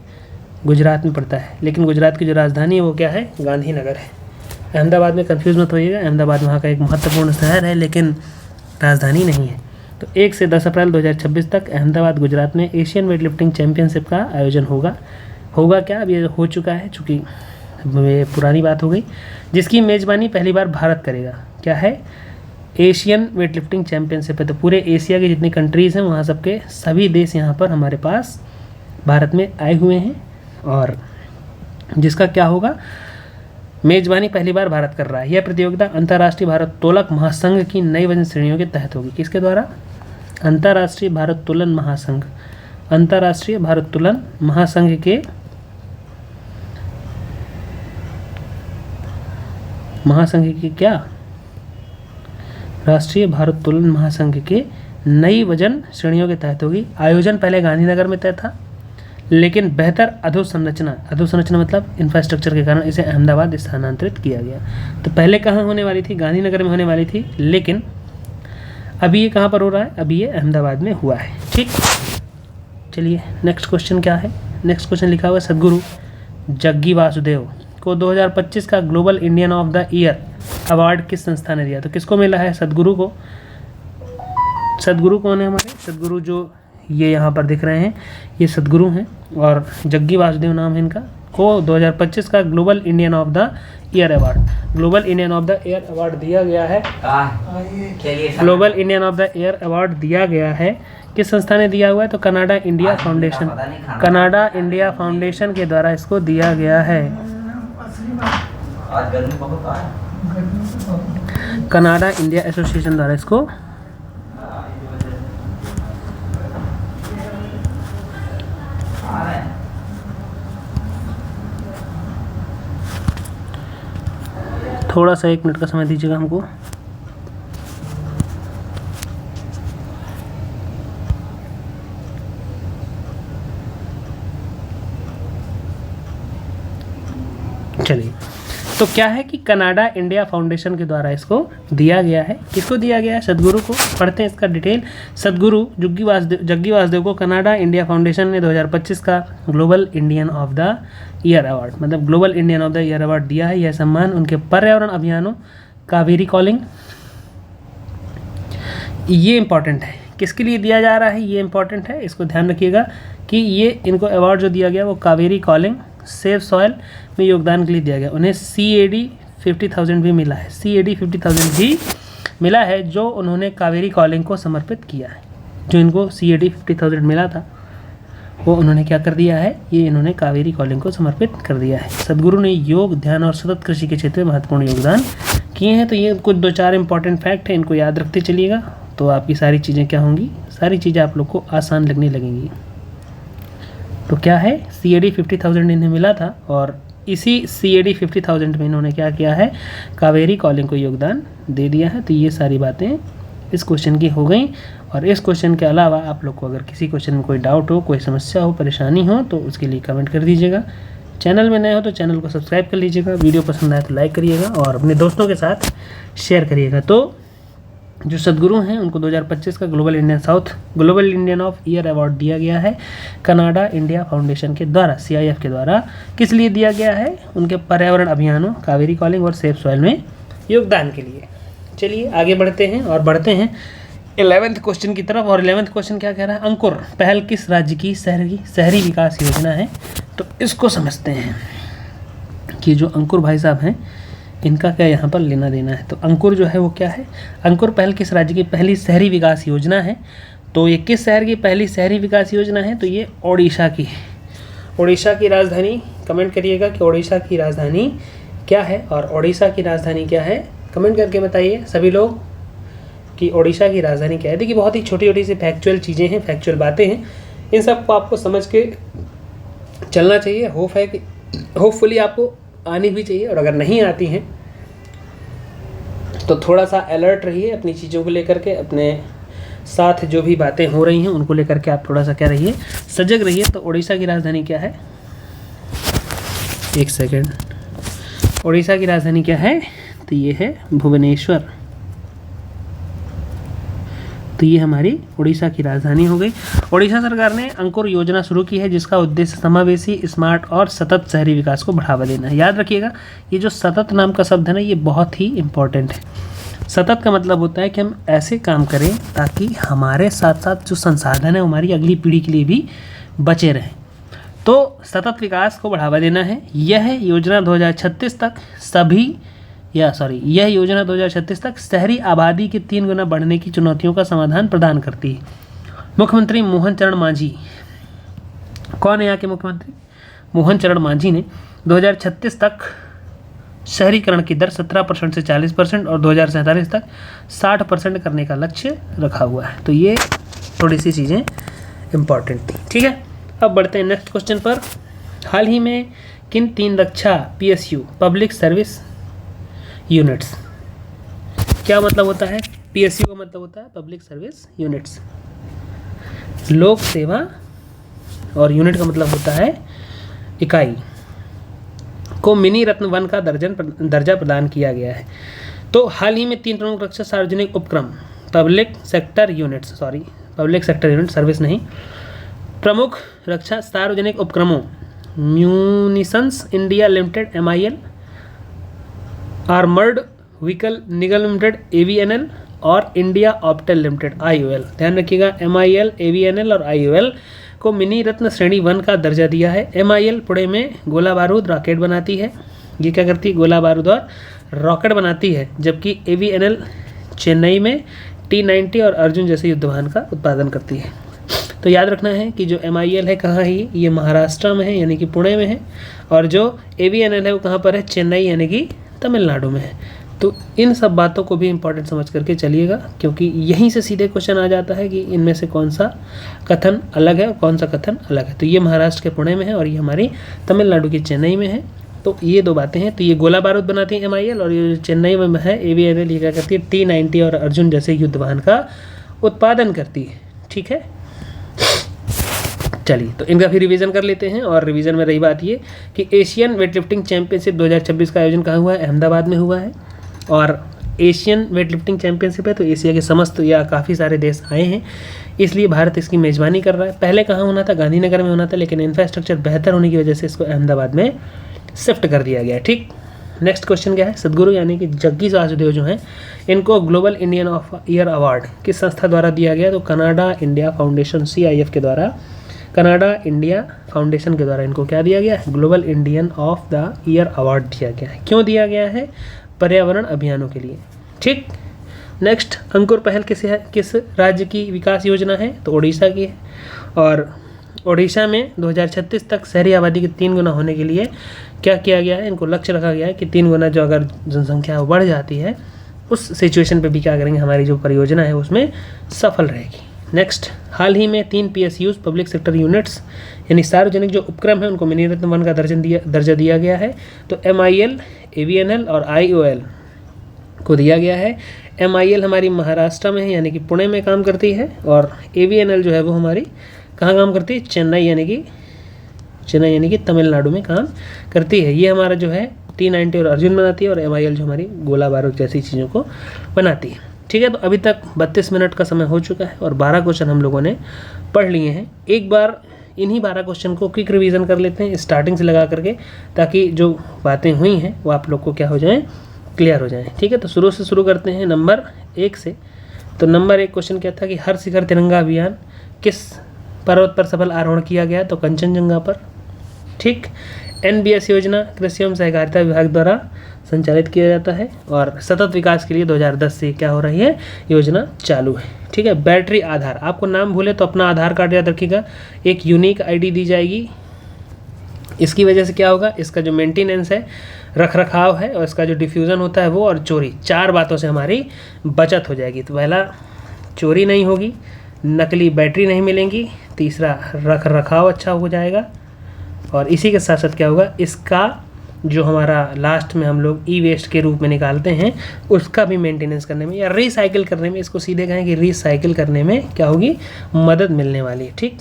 S1: गुजरात में पड़ता है। लेकिन गुजरात की जो राजधानी है वो क्या है? गांधीनगर है। अहमदाबाद में कंफ्यूज मत होइएगा, अहमदाबाद वहाँ का एक महत्वपूर्ण शहर है लेकिन राजधानी नहीं है। तो 1 से 10 अप्रैल 2026 तक अहमदाबाद गुजरात में एशियन वेट लिफ्टिंग चैम्पियनशिप का आयोजन होगा क्या? अब ये हो चुका है, चूँकि ये पुरानी बात हो गई। जिसकी मेज़बानी पहली बार भारत करेगा। क्या है? एशियन वेट लिफ्टिंग चैम्पियनशिप है। तो पूरे एशिया की जितनी कंट्रीज़ हैं वहाँ सबके सभी देश यहाँ पर हमारे पास भारत में आए हुए हैं। और जिसका क्या होगा? मेज़बानी पहली बार भारत कर रहा है। यह प्रतियोगिता अंतर्राष्ट्रीय भारोत्तोलक महासंघ की नई वजन श्रेणियों के तहत होगी। किसके द्वारा? अंतर्राष्ट्रीय भारोत्तोलन महासंघ। अंतर्राष्ट्रीय भारोत्तोलन महासंघ के महासंघ के क्या, राष्ट्रीय भारोत्तोलन महासंघ के नई वजन श्रेणियों के तहत होगी। आयोजन पहले गांधीनगर में तय था, लेकिन बेहतर अधोसंरचना मतलब इंफ्रास्ट्रक्चर के कारण इसे अहमदाबाद स्थानांतरित किया गया। तो पहले कहाँ होने वाली थी, गांधीनगर में होने वाली थी, लेकिन अभी ये कहाँ पर हो रहा है, अभी ये अहमदाबाद में हुआ है। ठीक, चलिए नेक्स्ट क्वेश्चन क्या है। नेक्स्ट क्वेश्चन लिखा हुआ है, सद्गुरु जग्गी वासुदेव को 2025 का global Indian of the year award किस संस्था ने दिया। तो किसको मिला है, सद्गुरु को। सद्गुरु कौन है हमारे, सद्गुरु जो ये यहाँ पर दिख रहे हैं ये सद्गुरु हैं, और जग्गी वासुदेव नाम है इनका, को 2025 का global Indian of the year award, global Indian of the year award दिया गया है। Global Indian of the year award दिया गया है, किस संस्था ने दिया हुआ है, तो Canada India foundation, Canada India foundation के द्वारा इसको दिया गया है। कनाडा इंडिया एसोसिएशन द्वारा इसको थोड़ा सा 1 मिनट का समय दीजिएगा हमको। चलिए, तो क्या है कि कनाडा इंडिया फाउंडेशन के द्वारा इसको दिया गया है। किसको दिया गया है, सद्गुरु को। पढ़ते हैं इसका डिटेल। सद्गुरु जग्गी वासुदेव को कनाडा इंडिया फाउंडेशन ने 2025 का global Indian of the year award मतलब global Indian of the year award दिया है। यह सम्मान उनके पर्यावरण अभियानों, कावेरी कॉलिंग, ये इंपॉर्टेंट है, किसके लिए दिया जा रहा है, ये इंपॉर्टेंट है, इसको ध्यान रखिएगा कि ये इनको अवार्ड जो दिया गया वो कावेरी कॉलिंग, सेव सॉइल में योगदान के लिए दिया गया। उन्हें CAD 50,000 भी मिला है, CAD 50,000 भी मिला है, जो उन्होंने कावेरी कॉलिंग को समर्पित किया है। जो इनको CAD 50,000 मिला था वो उन्होंने क्या कर दिया है, ये इन्होंने कावेरी कॉलिंग को समर्पित कर दिया है। सद्गुरु ने योग, ध्यान और सतत कृषि के क्षेत्र में महत्वपूर्ण योगदान किए हैं। तो ये कुछ 2-4 इंपॉर्टेंट फैक्ट हैं, इनको याद रखते चलिएगा, तो आपकी सारी चीज़ें क्या होंगी, सारी चीज़ें आप लोग को आसान लगने लगेंगी। तो क्या है, CAD 50,000 इन्हें मिला था, और इसी CAD 50,000 में इन्होंने क्या किया है, कावेरी कॉलिंग को योगदान दे दिया है। तो ये सारी बातें इस क्वेश्चन की हो गई। और इस क्वेश्चन के अलावा आप लोग को अगर किसी क्वेश्चन में कोई डाउट हो, कोई समस्या हो, परेशानी हो, तो उसके लिए कमेंट कर दीजिएगा। चैनल में नए हो तो चैनल को सब्सक्राइब कर लीजिएगा, वीडियो पसंद आए तो लाइक करिएगा और अपने दोस्तों के साथ शेयर करिएगा। तो जो सद्गुरु हैं उनको 2025 का global Indian of year award दिया गया है कनाडा इंडिया फाउंडेशन के द्वारा, CIF के द्वारा। किस लिए दिया गया है, उनके पर्यावरण अभियानों, कावेरी कॉलिंग और सेफ सॉइल में योगदान के लिए। चलिए आगे बढ़ते हैं और बढ़ते हैं 11वें क्वेश्चन की तरफ। और 11वें क्वेश्चन क्या कह रहा है, अंकुर पहल किस राज्य की शहरी विकास योजना है। तो इसको समझते हैं कि जो अंकुर भाई साहब हैं इनका क्या यहाँ पर लेना देना है। तो अंकुर जो है वो क्या है, अंकुर पहल किस राज्य की पहली शहरी विकास योजना है। तो ये किस शहर की पहली शहरी विकास योजना है, तो ये ओडिशा की है। ओडिशा की राजधानी, कमेंट करिएगा कि ओडिशा की राजधानी क्या है, और ओडिशा की राजधानी क्या है, कमेंट करके बताइए सभी लोग कि ओडिशा की राजधानी क्या है। देखिए बहुत ही छोटी छोटी सी फैक्चुअल चीज़ें हैं, फैक्चुअल बातें हैं, इन सबको आपको समझ के चलना चाहिए। होपफुली आपको आनी भी चाहिए, और अगर नहीं आती हैं तो थोड़ा सा अलर्ट रहिए अपनी चीज़ों को लेकर के, अपने साथ जो भी बातें हो रही हैं उनको लेकर के आप थोड़ा सा क्या रहिए, सजग रहिए। तो ओडिशा की राजधानी क्या है, एक सेकेंड, ओडिशा की राजधानी क्या है, तो ये है भुवनेश्वर। तो ये हमारी उड़ीसा की राजधानी हो गई। उड़ीसा सरकार ने अंकुर योजना शुरू की है, जिसका उद्देश्य समावेशी, स्मार्ट और सतत शहरी विकास को बढ़ावा देना है। याद रखिएगा ये जो सतत नाम का शब्द है ना, ये बहुत ही इम्पोर्टेंट है। सतत का मतलब होता है कि हम ऐसे काम करें ताकि हमारे साथ साथ जो संसाधन है हमारी अगली पीढ़ी के लिए भी बचे रहें। तो सतत विकास को बढ़ावा देना है। यह योजना 2036 तक शहरी आबादी के 3 गुना बढ़ने की चुनौतियों का समाधान प्रदान करती है। मुख्यमंत्री मोहन चरण मांझी, कौन है यहाँ के मुख्यमंत्री, मोहन चरण मांझी ने 2036 तक शहरीकरण की दर 17% से 40% और 2047 तक 60% करने का लक्ष्य रखा हुआ है। तो ये थोड़ी सी चीज़ें इम्पॉर्टेंट थी। ठीक है, अब बढ़ते हैं नेक्स्ट क्वेश्चन पर। हाल ही में किन 3 रक्षा PSU पब्लिक सर्विस यूनिट्स। क्या मतलब होता है? PSU का मतलब होता है पब्लिक सर्विस यूनिट्स, लोक सेवा, और यूनिट का मतलब होता है इकाई, को मिनी रत्न 1 का दर्जा प्रदान किया गया है। तो हाल ही में 3 प्रमुख रक्षा सार्वजनिक उपक्रम पब्लिक सेक्टर यूनिट सर्विस नहीं, प्रमुख रक्षा सार्वजनिक उपक्रमों munitions India limited MIL, armoured vehicle निगम लिमिटेड AVNL और इंडिया ऑप्टेल लिमिटेड IOL। ध्यान रखिएगा, MIL, AVNL और IOL को मिनी रत्न श्रेणी 1 का दर्जा दिया है। MIL पुणे में गोला बारूद रॉकेट बनाती है, ये क्या करती है? गोला बारूद और रॉकेट बनाती है, जबकि AVNL चेन्नई में T-90 और अर्जुन जैसे युद्ध वाहन का उत्पादन करती है। तो याद रखना है कि जो MIL है कहाँ है, ये महाराष्ट्र में है यानी कि पुणे में है, और जो AVNL है वो कहाँ पर है? चेन्नई यानी कि तमिलनाडु में है। तो इन सब बातों को भी इंपॉर्टेंट समझ करके चलिएगा, क्योंकि यहीं से सीधे क्वेश्चन आ जाता है कि इनमें से कौन सा कथन अलग है और कौन सा कथन अलग है। तो ये महाराष्ट्र के पुणे में है और ये हमारी तमिलनाडु की चेन्नई में है। तो ये 2 बातें हैं। तो ये गोला बारूद बनाती है MIL, और ये चेन्नई में है AVNL, ये क्या करती है? T-90 और अर्जुन जैसे युद्ध वाहन का उत्पादन करती है। ठीक है, चलिए तो इनका फिर रिवीजन कर लेते हैं। और रिवीजन में रही बात ये कि एशियन वेटलिफ्टिंग चैंपियनशिप 2026 का आयोजन कहाँ हुआ है? अहमदाबाद में हुआ है। और एशियन वेटलिफ्टिंग चैंपियनशिप है तो एशिया के समस्त या काफ़ी सारे देश आए हैं, इसलिए भारत इसकी मेज़बानी कर रहा है। पहले कहाँ होना था? गांधीनगर में होना था, लेकिन इंफ्रास्ट्रक्चर बेहतर होने की वजह से इसको अहमदाबाद में शिफ्ट कर दिया गया है। ठीक, नेक्स्ट क्वेश्चन क्या है? सदगुरु यानी कि जग्गी वासुदेव जो हैं, इनको global Indian of year award किस संस्था द्वारा दिया गया? तो कनाडा इंडिया फाउंडेशन CIF के द्वारा, कनाडा इंडिया फाउंडेशन के द्वारा इनको क्या दिया गया है? Global Indian of the year award दिया गया है। क्यों दिया गया है? पर्यावरण अभियानों के लिए। ठीक, नेक्स्ट, अंकुर पहल किस राज्य की विकास योजना है? तो उड़ीसा की है। और उड़ीसा में 2036 तक शहरी आबादी के 3 गुना होने के लिए क्या किया गया है? इनको लक्ष्य रखा गया है कि 3 गुना जो अगर जनसंख्या बढ़ जाती है उस सिचुएशन पे भी क्या करेंगे? हमारी जो परियोजना है उसमें सफल रहेगी। नेक्स्ट, हाल ही में 3 PSUs पब्लिक सेक्टर यूनिट्स यानी सार्वजनिक जो उपक्रम है उनको मिनी रत्न 1 का दर्जा दिया गया है। तो MIL, AVNL और IOL को दिया गया है। MIL हमारी महाराष्ट्र में है यानी कि पुणे में काम करती है, और AVNL जो है वो हमारी कहाँ काम करती है? चेन्नई यानी कि तमिलनाडु में काम करती है। ये हमारा जो है T-90 और अर्जुन बनाती है, और MIL जो हमारी गोला बारूद जैसी चीज़ों को बनाती है। ठीक है, तो अभी तक 32 मिनट का समय हो चुका है और 12 क्वेश्चन हम लोगों ने पढ़ लिए हैं। एक बार इन्हीं 12 क्वेश्चन को क्विक रिवीजन कर लेते हैं स्टार्टिंग से लगा करके, ताकि जो बातें हुई हैं वो आप लोग को क्या हो जाएं? क्लियर हो जाएं। ठीक है, तो शुरू करते हैं नंबर 1 से। तो नंबर 1 क्वेश्चन क्या था कि हर शिखर तिरंगा अभियान किस पर्वत पर सफल आरोहण किया गया? तो कंचनजंगा पर। ठीक, NBS योजना कृषि एवं सहकारिता विभाग द्वारा संचालित किया जाता है, और सतत विकास के लिए 2010 से क्या हो रही है? योजना चालू है। ठीक है, बैटरी आधार, आपको नाम भूले तो अपना आधार कार्ड याद रखिएगा, एक यूनिक ID दी जाएगी। इसकी वजह से क्या होगा? इसका जो मेंटेनेंस है, रख रखाव है, और इसका जो डिफ्यूज़न होता है वो, और चोरी, 4 बातों से हमारी बचत हो जाएगी। तो पहला, चोरी नहीं होगी, नकली बैटरी नहीं मिलेंगी, तीसरा रख रखाव अच्छा हो जाएगा, और इसी के साथ साथ क्या होगा? इसका जो हमारा लास्ट में हम लोग ई-वेस्ट के रूप में निकालते हैं उसका भी मेंटेनेंस करने में या रिसाइकिल करने में, इसको सीधे कहें कि रिसाइकिल करने में क्या होगी? मदद मिलने वाली है। ठीक,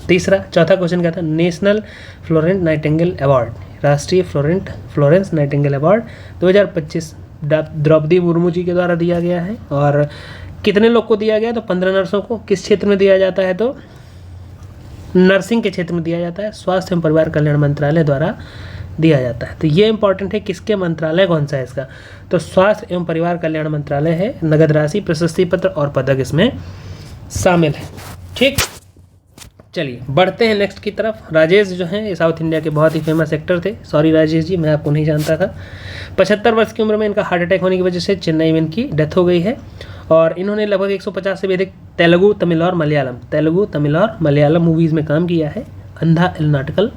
S1: तीसरा, चौथा क्वेश्चन क्या था? नेशनल फ्लोरेंस नाइटिंगेल अवार्ड, राष्ट्रीय Florence Nightingale award 2025 Draupadi Murmu ji के द्वारा दिया गया है। और कितने लोग को दिया गया? तो 15 नर्सों को। किस क्षेत्र में दिया जाता है? तो नर्सिंग के क्षेत्र में दिया जाता है, स्वास्थ्य एवं परिवार कल्याण मंत्रालय द्वारा दिया जाता है। तो ये इंपॉर्टेंट है, किसके मंत्रालय कौन सा है इसका? तो स्वास्थ्य एवं परिवार कल्याण मंत्रालय है। नगद राशि, प्रशस्ति पत्र और पदक इसमें शामिल है। ठीक, चलिए बढ़ते हैं नेक्स्ट की तरफ। राजेश जो हैं ये साउथ इंडिया के बहुत ही फेमस एक्टर थे। सॉरी राजेश जी, मैं आपको नहीं जानता था। 75 वर्ष की उम्र में इनका हार्ट अटैक होने की वजह से चेन्नई में इनकी डेथ हो गई है, और इन्होंने लगभग 150 से भी अधिक तेलुगु, तमिल और मलयालम मूवीज़ में काम किया है। अंधा इल्नाटकल,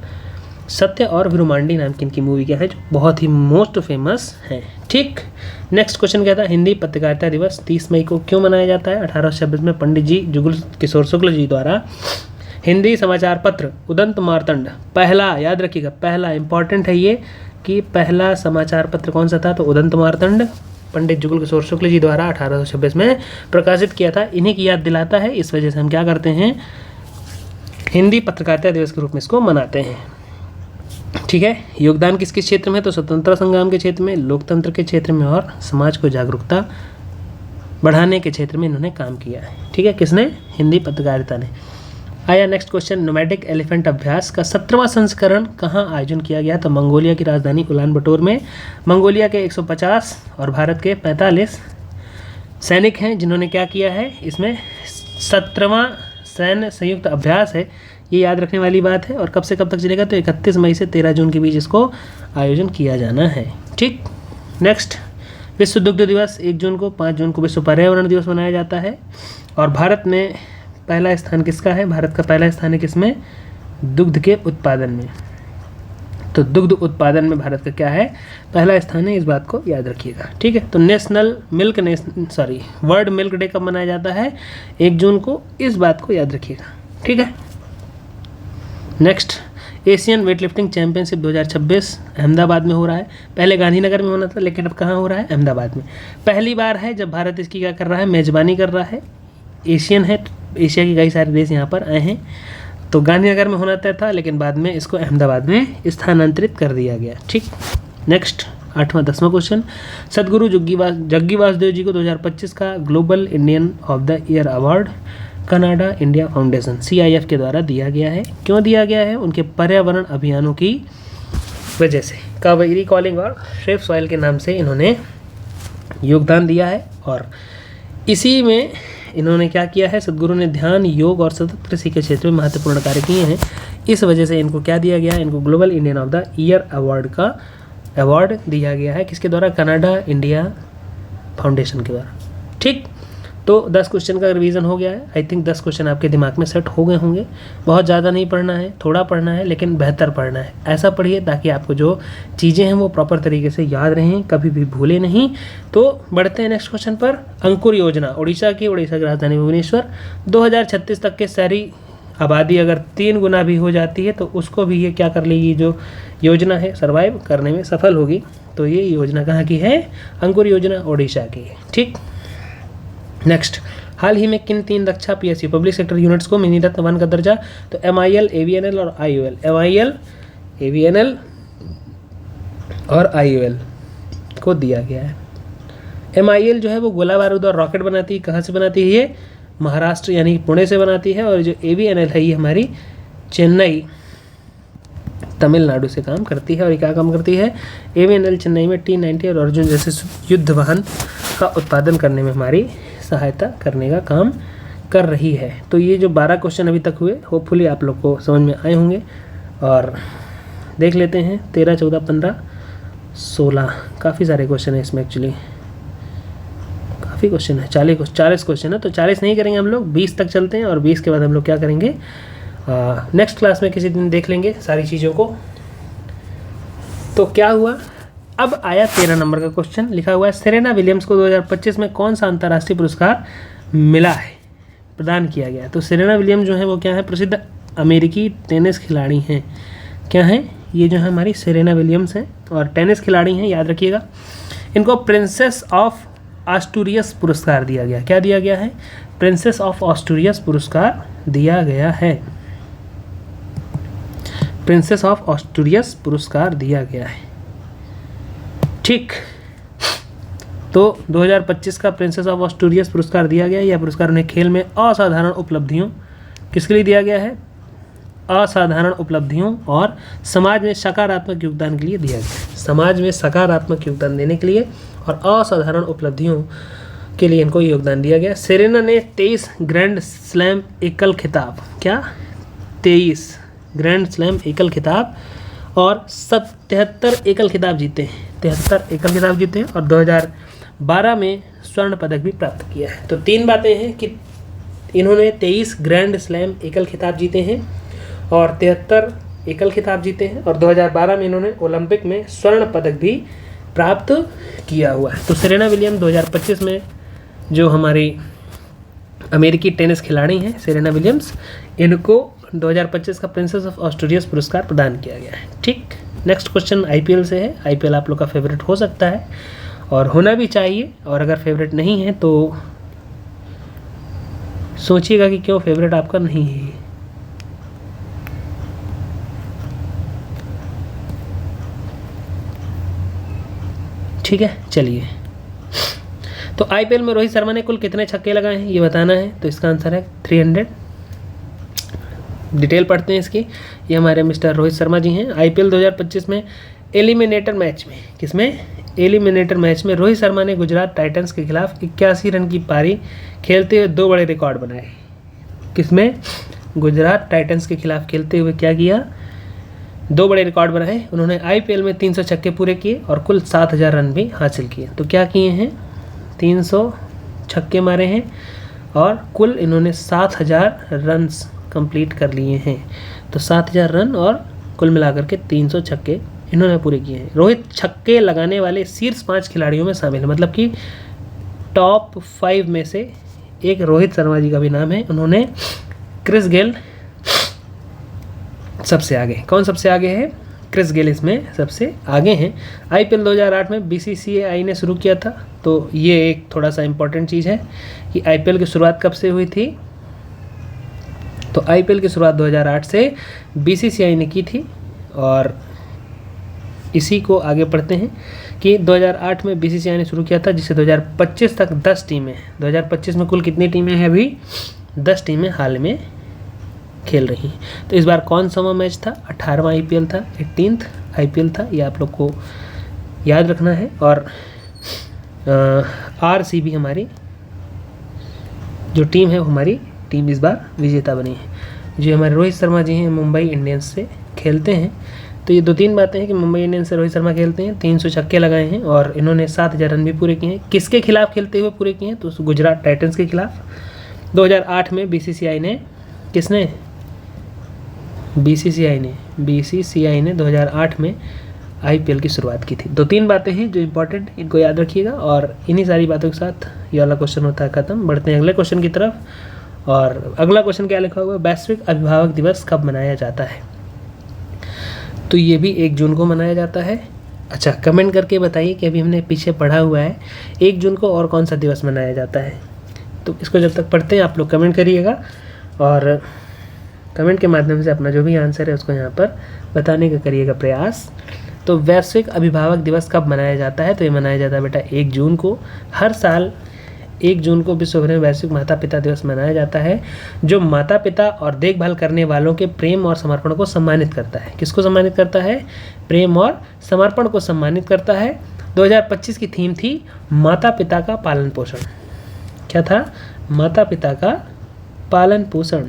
S1: सत्य और विरुमांडी नाम की इनकी मूवी क्या है जो बहुत ही मोस्ट फेमस है। ठीक, नेक्स्ट क्वेश्चन क्या था? हिंदी पत्रकारिता दिवस 30 मई को क्यों मनाया जाता है? 1826 में पंडित जी जुगल किशोर शुक्ल जी द्वारा हिंदी समाचार पत्र उदंत मार्तंड पहला, याद रखिएगा पहला इंपॉर्टेंट है ये कि पहला समाचार पत्र कौन सा था, तो उदंत मार्तंड पंडित जुगल किशोर शुक्ल जी द्वारा 1826 में प्रकाशित किया था। इन्हीं की याद दिलाता है, इस वजह से हम क्या करते हैं, हिंदी पत्रकारिता दिवस के रूप में इसको मनाते हैं। ठीक है, योगदान किस किस क्षेत्र में, तो स्वतंत्रता संग्राम के क्षेत्र में, लोकतंत्र के क्षेत्र में और समाज को जागरूकता बढ़ाने के क्षेत्र में इन्होंने काम किया है। ठीक है, किसने, हिंदी पत्रकारिता ने। आया नेक्स्ट क्वेश्चन, नोमैडिक एलिफेंट अभ्यास का 17वां संस्करण कहाँ आयोजन किया गया, तो मंगोलिया की राजधानी उलान बटोर में। मंगोलिया के 150 और भारत के 45 सैनिक हैं जिन्होंने क्या किया है, इसमें 17वां सैन्य संयुक्त अभ्यास है, ये याद रखने वाली बात है। और कब से कब तक चलेगा, तो 31 मई से 13 जून के बीच इसको आयोजन किया जाना है। ठीक, नेक्स्ट, विश्व दुग्ध दिवस 1 जून को, 5 जून को विश्व पर्यावरण दिवस मनाया जाता है। और भारत में पहला स्थान किसका है, भारत का पहला स्थान है किसमें, दुग्ध के उत्पादन में। तो दुग्ध उत्पादन में भारत का क्या है, पहला स्थान है, इस बात को याद रखिएगा। ठीक है, तो वर्ल्ड मिल्क डे कब मनाया जाता है, 1 जून को, इस बात को याद रखिएगा। ठीक है, next, Asian weightlifting championship 2026 Ahmedabad में हो रहा है। पहले गांधीनगर में होना था, लेकिन अब कहाँ हो रहा है, अहमदाबाद में। पहली बार है जब भारत इसकी क्या कर रहा है, मेजबानी कर रहा है। एशियन है, एशिया के कई सारे देश यहाँ पर आए हैं। तो गांधीनगर में होना तय था, लेकिन बाद में इसको अहमदाबाद में स्थानांतरित कर दिया गया। ठीक, नेक्स्ट, 8वां 10वां क्वेश्चन, सदगुरु जग्गी वासुदेव जी को 2025 का global Indian of the year award Canada India foundation CIF के द्वारा दिया गया है। क्यों दिया गया है, उनके पर्यावरण अभियानों की वजह से। कावेरी कॉलिंग और सेफ सॉइल के नाम से इन्होंने योगदान दिया है। और इसी में इन्होंने क्या किया है, सदगुरु ने ध्यान, योग और सतत कृषि के क्षेत्र में महत्वपूर्ण कार्य किए हैं। इस वजह से इनको क्या दिया गया है, इनको global Indian of the year award का अवार्ड दिया गया है। किसके द्वारा, कनाडा इंडिया फाउंडेशन के द्वारा। ठीक, तो 10 क्वेश्चन का रिवीजन हो गया है। आई थिंक 10 क्वेश्चन आपके दिमाग में सेट हो गए होंगे। बहुत ज़्यादा नहीं पढ़ना है, थोड़ा पढ़ना है, लेकिन बेहतर पढ़ना है। ऐसा पढ़िए ताकि आपको जो चीज़ें हैं वो प्रॉपर तरीके से याद रहें, कभी भी भूले नहीं। तो बढ़ते हैं नेक्स्ट क्वेश्चन पर। अंकुर योजना, उड़ीसा की राजधानी भुवनेश्वर, 2036 तक के शहरी आबादी अगर 3 गुना भी हो जाती है तो उसको भी ये क्या कर लेगी, जो योजना है सर्वाइव करने में सफल होगी। तो ये योजना कहाँ की है, अंकुर योजना उड़ीसा की है। ठीक, नेक्स्ट, हाल ही में किन 3 रक्षा PSU पब्लिक सेक्टर यूनिट्स को मिनी रत्न 1 का दर्जा, तो MIL, AVNL और IOL। MIL, AVNL और IOL को दिया गया है। MIL जो है वो गोला बारूद और रॉकेट बनाती है। कहाँ से बनाती है ये, महाराष्ट्र यानी पुणे से बनाती है। और जो AVNL है ये हमारी चेन्नई तमिलनाडु से काम करती है। और ये क्या काम करती है, AVNL चेन्नई में T-90 और अर्जुन जैसे युद्ध वाहन का उत्पादन करने में हमारी सहायता करने का काम कर रही है। तो ये जो 12 क्वेश्चन अभी तक हुए, होपफुली आप लोग को समझ में आए होंगे। और देख लेते हैं 13, 14, 15, 16, काफ़ी सारे क्वेश्चन है इसमें। एक्चुअली काफ़ी क्वेश्चन है, 40 क्वेश्चन है। तो 40 नहीं करेंगे हम लोग, 20 तक चलते हैं। और 20 के बाद हम लोग क्या करेंगे, नेक्स्ट क्लास में किसी दिन देख लेंगे सारी चीज़ों को। तो क्या हुआ, अब आया 13 नंबर का क्वेश्चन। लिखा हुआ है, सेरेना विलियम्स को 2025 में कौन सा अंतर्राष्ट्रीय पुरस्कार मिला है, प्रदान किया गया है। तो सेरेना विलियम्स जो है वो क्या है, प्रसिद्ध अमेरिकी टेनिस खिलाड़ी हैं। क्या हैं ये, जो है हमारी सेरेना विलियम्स हैं और टेनिस खिलाड़ी हैं, याद रखिएगा। इनको प्रिंसेस ऑफ ऑस्ट्रियस पुरस्कार दिया गया। क्या दिया गया है, प्रिंसेस ऑफ ऑस्ट्रियस पुरस्कार दिया गया है। प्रिंसेस ऑफ ऑस्ट्रियस पुरस्कार दिया गया है। ठीक, तो 2025 का प्रिंसेस ऑफ ऑस्ट्रियस पुरस्कार दिया गया। यह पुरस्कार उन्हें खेल में असाधारण उपलब्धियों, किसके लिए दिया गया है, असाधारण उपलब्धियों और समाज में सकारात्मक योगदान के लिए दिया गया। समाज में सकारात्मक योगदान देने के लिए और असाधारण उपलब्धियों के लिए इनको योगदान दिया गया। सेरेना ने 23 ग्रैंड स्लैम एकल खिताब, क्या 23 ग्रैंड स्लैम एकल खिताब और 73 एकल खिताब जीते हैं। 73 एकल खिताब जीते हैं और 2012 में स्वर्ण पदक भी प्राप्त किया है। तो 3 बातें हैं कि इन्होंने 23 ग्रैंड स्लैम एकल खिताब जीते हैं और 73 एकल खिताब जीते हैं और 2012 में इन्होंने ओलंपिक में स्वर्ण पदक भी प्राप्त किया हुआ है। तो सेरेना विलियम्स 2025 में जो हमारी अमेरिकी टेनिस खिलाड़ी हैं सेरेना विलियम्स, इनको 2025 का प्रिंसेस ऑफ ऑस्ट्रेलियस पुरस्कार प्रदान किया गया है। ठीक, नेक्स्ट क्वेश्चन आईपीएल से है। आईपीएल आप लोग का फेवरेट हो सकता है और होना भी चाहिए, और अगर फेवरेट नहीं है तो सोचिएगा कि क्यों फेवरेट आपका नहीं है। ठीक है, चलिए। तो आईपीएल में रोहित शर्मा ने कुल कितने छक्के लगाए हैं ये बताना है। तो इसका आंसर है 300। डिटेल पढ़ते हैं इसकी। ये हमारे मिस्टर रोहित शर्मा जी हैं। आईपीएल 2025 में एलिमिनेटर मैच में, किसमें? एलिमिनेटर मैच में रोहित शर्मा ने गुजरात टाइटंस के खिलाफ 81 रन की पारी खेलते हुए 2 बड़े रिकॉर्ड बनाए। किसमें? गुजरात टाइटंस के खिलाफ खेलते हुए क्या किया? 2 बड़े रिकॉर्ड बनाए। उन्होंने आईपीएल में 300 छक्के पूरे किए और कुल 7000 रन भी हासिल किए। तो क्या किए हैं? 300 छक्के मारे हैं और कुल इन्होंने 7000 रन्स कंप्लीट कर लिए हैं। तो 7000 रन और कुल मिलाकर के 300 छक्के इन्होंने पूरे किए हैं। रोहित छक्के लगाने वाले शीर्ष 5 खिलाड़ियों में शामिल है, मतलब कि टॉप 5 में से एक रोहित शर्मा जी का भी नाम है। उन्होंने क्रिस गेल सबसे आगे। कौन सबसे आगे है? क्रिस गेल इसमें सबसे आगे हैं। आईपीएल 2008 में बीसीसीआई ने शुरू किया था। तो ये एक थोड़ा सा इम्पोर्टेंट चीज़ है कि आईपीएल की शुरुआत कब से हुई थी। तो आईपीएल की शुरुआत 2008 से बीसीसीआई ने की थी। और इसी को आगे पढ़ते हैं कि 2008 में बीसीसीआई ने शुरू किया था, जिससे 2025 तक 10 टीमें, 2025 में कुल कितनी टीमें हैं? अभी 10 टीमें हाल में खेल रही हैं। तो इस बार कौन सा मैच था? 18वां आईपीएल था, 18th आईपीएल था। ये आप लोग को याद रखना है। और आरसीबी हमारी जो टीम है, वो हमारी टीम इस बार विजेता बनी है। जो हमारे रोहित शर्मा जी हैं, मुंबई इंडियंस से खेलते हैं। तो ये 2-3 बातें हैं कि मुंबई इंडियंस से रोहित शर्मा खेलते हैं, 300 छक्के लगाए हैं और इन्होंने 7000 रन भी पूरे किए हैं। किसके खिलाफ खेलते हुए पूरे किए हैं? तो गुजरात टाइटंस के खिलाफ। 2008 में बीसीसीआई ने, किसने? बीसीसीआई ने 2008 में आईपीएल की शुरुआत की थी। 2-3 बातें हैं जो इंपॉर्टेंट, इनको याद रखिएगा। और इन्हीं सारी बातों के साथ ये वाला क्वेश्चन होता है ख़त्म। बढ़ते हैं अगले क्वेश्चन की तरफ। और अगला क्वेश्चन क्या लिखा हुआ है? वैश्विक अभिभावक दिवस कब मनाया जाता है? तो ये भी 1 जून को मनाया जाता है। अच्छा, कमेंट करके बताइए कि अभी हमने पीछे पढ़ा हुआ है 1 जून को और कौन सा दिवस मनाया जाता है। तो इसको जब तक पढ़ते हैं आप लोग कमेंट करिएगा, और कमेंट के माध्यम से अपना जो भी आंसर है उसको यहाँ पर बताने का करिएगा प्रयास। तो वैश्विक अभिभावक दिवस कब मनाया जाता है? तो ये मनाया जाता है बेटा 1 जून को। हर साल 1 जून को विश्व भर में वैश्विक माता पिता दिवस मनाया जाता है, जो माता पिता और देखभाल करने वालों के प्रेम और समर्पण को सम्मानित करता है। किसको सम्मानित करता है? प्रेम और समर्पण को सम्मानित करता है। 2025 की थीम थी माता पिता का पालन पोषण। क्या था? माता पिता का पालन पोषण।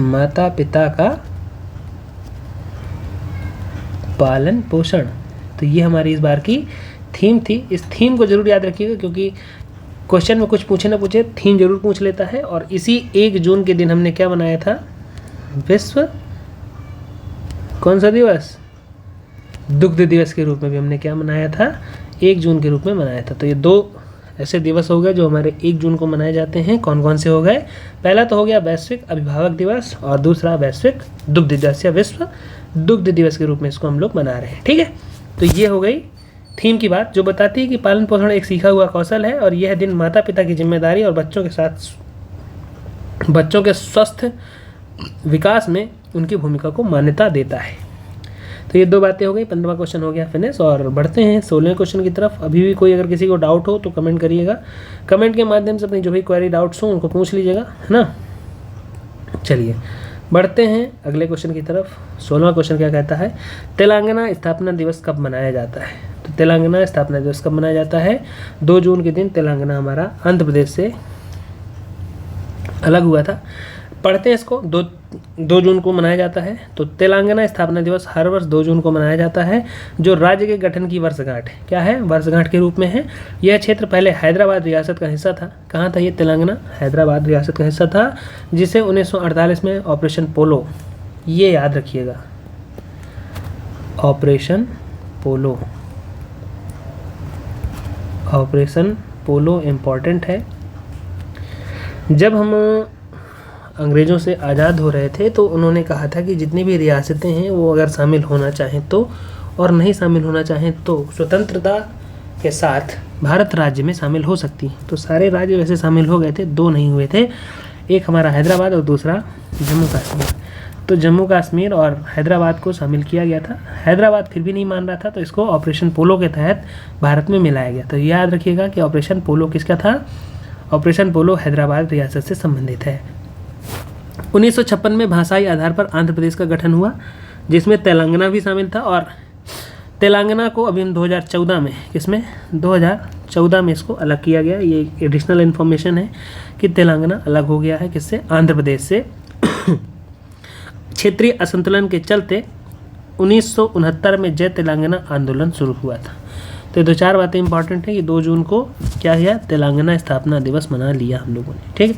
S1: माता पिता का पालन पोषण। तो ये हमारी इस बार की थीम थी। इस थीम को जरूर याद रखिएगा, क्योंकि क्वेश्चन में कुछ पूछे ना पूछे थीम जरूर पूछ लेता है। और इसी 1 जून के दिन हमने क्या मनाया था? विश्व कौन सा दिवस? दुग्ध दिवस के रूप में भी हमने क्या मनाया था? 1 जून के रूप में मनाया था। तो ये 2 ऐसे दिवस हो गए जो हमारे 1 जून को मनाए जाते हैं। कौन कौन से हो गए? पहला तो हो गया वैश्विक अभिभावक दिवस, और दूसरा वैश्विक दुग्ध दिवस या विश्व दुग्ध दिवस के रूप में इसको हम लोग मना रहे हैं। ठीक है, तो ये हो गई थीम की बात, जो बताती है कि पालन पोषण एक सीखा हुआ कौशल है और यह दिन माता पिता की जिम्मेदारी और बच्चों के स्वस्थ विकास में उनकी भूमिका को मान्यता देता है। तो ये 2 बातें हो गई। 15वां क्वेश्चन हो गया फिनिश। और बढ़ते हैं 16वें क्वेश्चन की तरफ। अभी भी कोई अगर किसी को डाउट हो तो कमेंट करिएगा। कमेंट के माध्यम से अपनी जो भी क्वेरी डाउट्स हो उनको पूछ लीजिएगा, है ना। चलिए बढ़ते हैं अगले क्वेश्चन की तरफ। 16वां क्वेश्चन क्या कहता है? तेलंगाना स्थापना दिवस कब मनाया जाता है? तो तेलंगाना स्थापना दिवस कब मनाया जाता है? 2 जून के दिन तेलंगाना हमारा आंध्र प्रदेश से अलग हुआ था। पढ़ते हैं इसको। 2 जून को मनाया जाता है। तो तेलंगाना स्थापना दिवस हर वर्ष 2 जून को मनाया जाता है, जो राज्य के गठन की वर्षगांठ है। क्या है? वर्षगांठ के रूप में है। यह क्षेत्र पहले हैदराबाद रियासत का हिस्सा था। कहाँ था ये तेलंगाना? हैदराबाद रियासत का हिस्सा था, जिसे 1948 में ऑपरेशन पोलो, ये याद रखिएगा, ऑपरेशन पोलो, ऑपरेशन पोलो इम्पॉर्टेंट है। जब हम अंग्रेज़ों से आज़ाद हो रहे थे तो उन्होंने कहा था कि जितनी भी रियासतें हैं वो अगर शामिल होना चाहें तो, और नहीं शामिल होना चाहें तो स्वतंत्रता के साथ भारत राज्य में शामिल हो सकती हैं। तो सारे राज्य वैसे शामिल हो गए थे, 2 नहीं हुए थे, एक हमारा हैदराबाद और दूसरा जम्मू कश्मीर। तो जम्मू कश्मीर और हैदराबाद को शामिल किया गया था। हैदराबाद फिर भी नहीं मान रहा था तो इसको ऑपरेशन पोलो के तहत भारत में मिलाया गया। तो याद रखिएगा कि ऑपरेशन पोलो किसका था? ऑपरेशन पोलो हैदराबाद रियासत से संबंधित है। 1956 में भाषाई आधार पर आंध्र प्रदेश का गठन हुआ, जिसमें तेलंगाना भी शामिल था। और तेलंगाना को अभी हम 2014 में, किसमें 2014 में इसको अलग किया गया। ये एडिशनल इन्फॉर्मेशन है कि तेलंगाना अलग हो गया है किससे? आंध्र प्रदेश से। क्षेत्रीय असंतुलन के चलते 1969 में जय तेलंगाना आंदोलन शुरू हुआ था। तो ये 2-4 बातें इंपॉर्टेंट है कि 2 जून को क्या किया? तेलंगाना स्थापना दिवस मना लिया हम लोगों ने। ठीक है,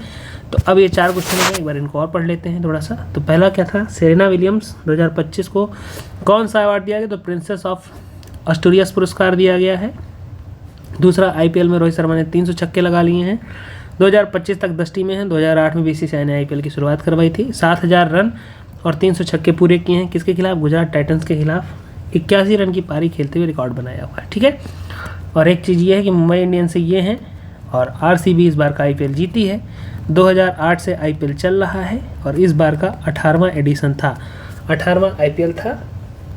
S1: तो अब ये 4 क्वेश्चन हैं, एक बार इनको और पढ़ लेते हैं थोड़ा सा। तो पहला क्या था? सेरेना विलियम्स 2025 को कौन सा अवार्ड दिया गया? तो प्रिंसेस ऑफ एस्टोरियस पुरस्कार दिया गया है। दूसरा, आईपीएल में रोहित शर्मा ने 300 छक्के लगा लिए हैं, 2025 तक 10 टीमें हैं। 2008 में बीसीसीआई ने आईपीएल की शुरुआत करवाई थी। 7000 रन और 300 छक्के पूरे किए हैं। किसके खिलाफ? गुजरात टाइटंस के खिलाफ 81 रन की पारी खेलते हुए रिकॉर्ड बनाया हुआ है। ठीक है, और एक चीज़ ये है कि मुंबई इंडियंस से ये हैं और आरसीबी इस बार का आईपीएल जीती है। 2008 से आईपीएल चल रहा है और इस बार का 18वां एडिशन था, 18वां आईपीएल था।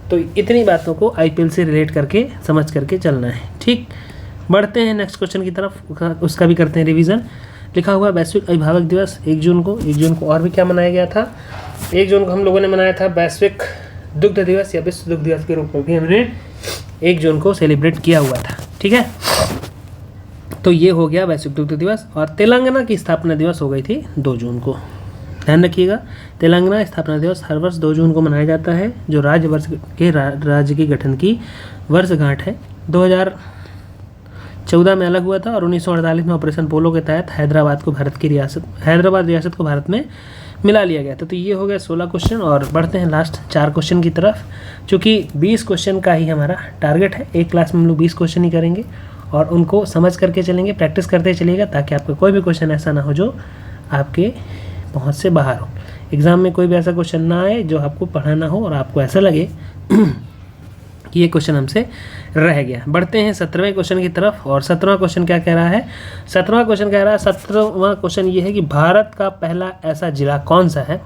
S1: तो इतनी बातों को आईपीएल से रिलेट करके समझ करके चलना है। ठीक, बढ़ते हैं नेक्स्ट क्वेश्चन की तरफ, उसका भी करते हैं रिवीजन। लिखा हुआ वैश्विक अभिभावक दिवस 1 जून को। 1 जून को और भी क्या मनाया गया था? 1 जून को हम लोगों ने मनाया था वैश्विक दुग्ध दिवस या विश्व दुग्ध दिवस के रूप में भी हमने 1 जून को सेलिब्रेट किया हुआ था। ठीक है, तो ये हो गया वैश्विक दुग्ध दिवस। और तेलंगाना की स्थापना दिवस हो गई थी 2 जून को। ध्यान रखिएगा, तेलंगाना स्थापना दिवस हर वर्ष 2 जून को मनाया जाता है, जो राज्य के गठन की वर्षगांठ है। 2014 में अलग हुआ था और 1948 में ऑपरेशन पोलो के तहत हैदराबाद रियासत को भारत में मिला लिया गया था। तो ये हो गया 16 क्वेश्चन। और बढ़ते हैं लास्ट 4 क्वेश्चन की तरफ, चूँकि 20 क्वेश्चन का ही हमारा टारगेट है। एक क्लास में हम लोग 20 क्वेश्चन ही करेंगे और उनको समझ करके चलेंगे, प्रैक्टिस करते चलिएगा, ताकि आपका कोई भी क्वेश्चन ऐसा ना हो जो आपके पहुंच से बाहर हो। एग्ज़ाम में कोई भी ऐसा क्वेश्चन ना आए जो आपको पढ़ाना हो और आपको ऐसा लगे कि ये क्वेश्चन हमसे रह गया। बढ़ते हैं 17वें क्वेश्चन की तरफ। और 17वां क्वेश्चन क्या कह रहा है? 17वां क्वेश्चन कह रहा है, 17वां क्वेश्चन ये है कि भारत का पहला ऐसा जिला कौन सा है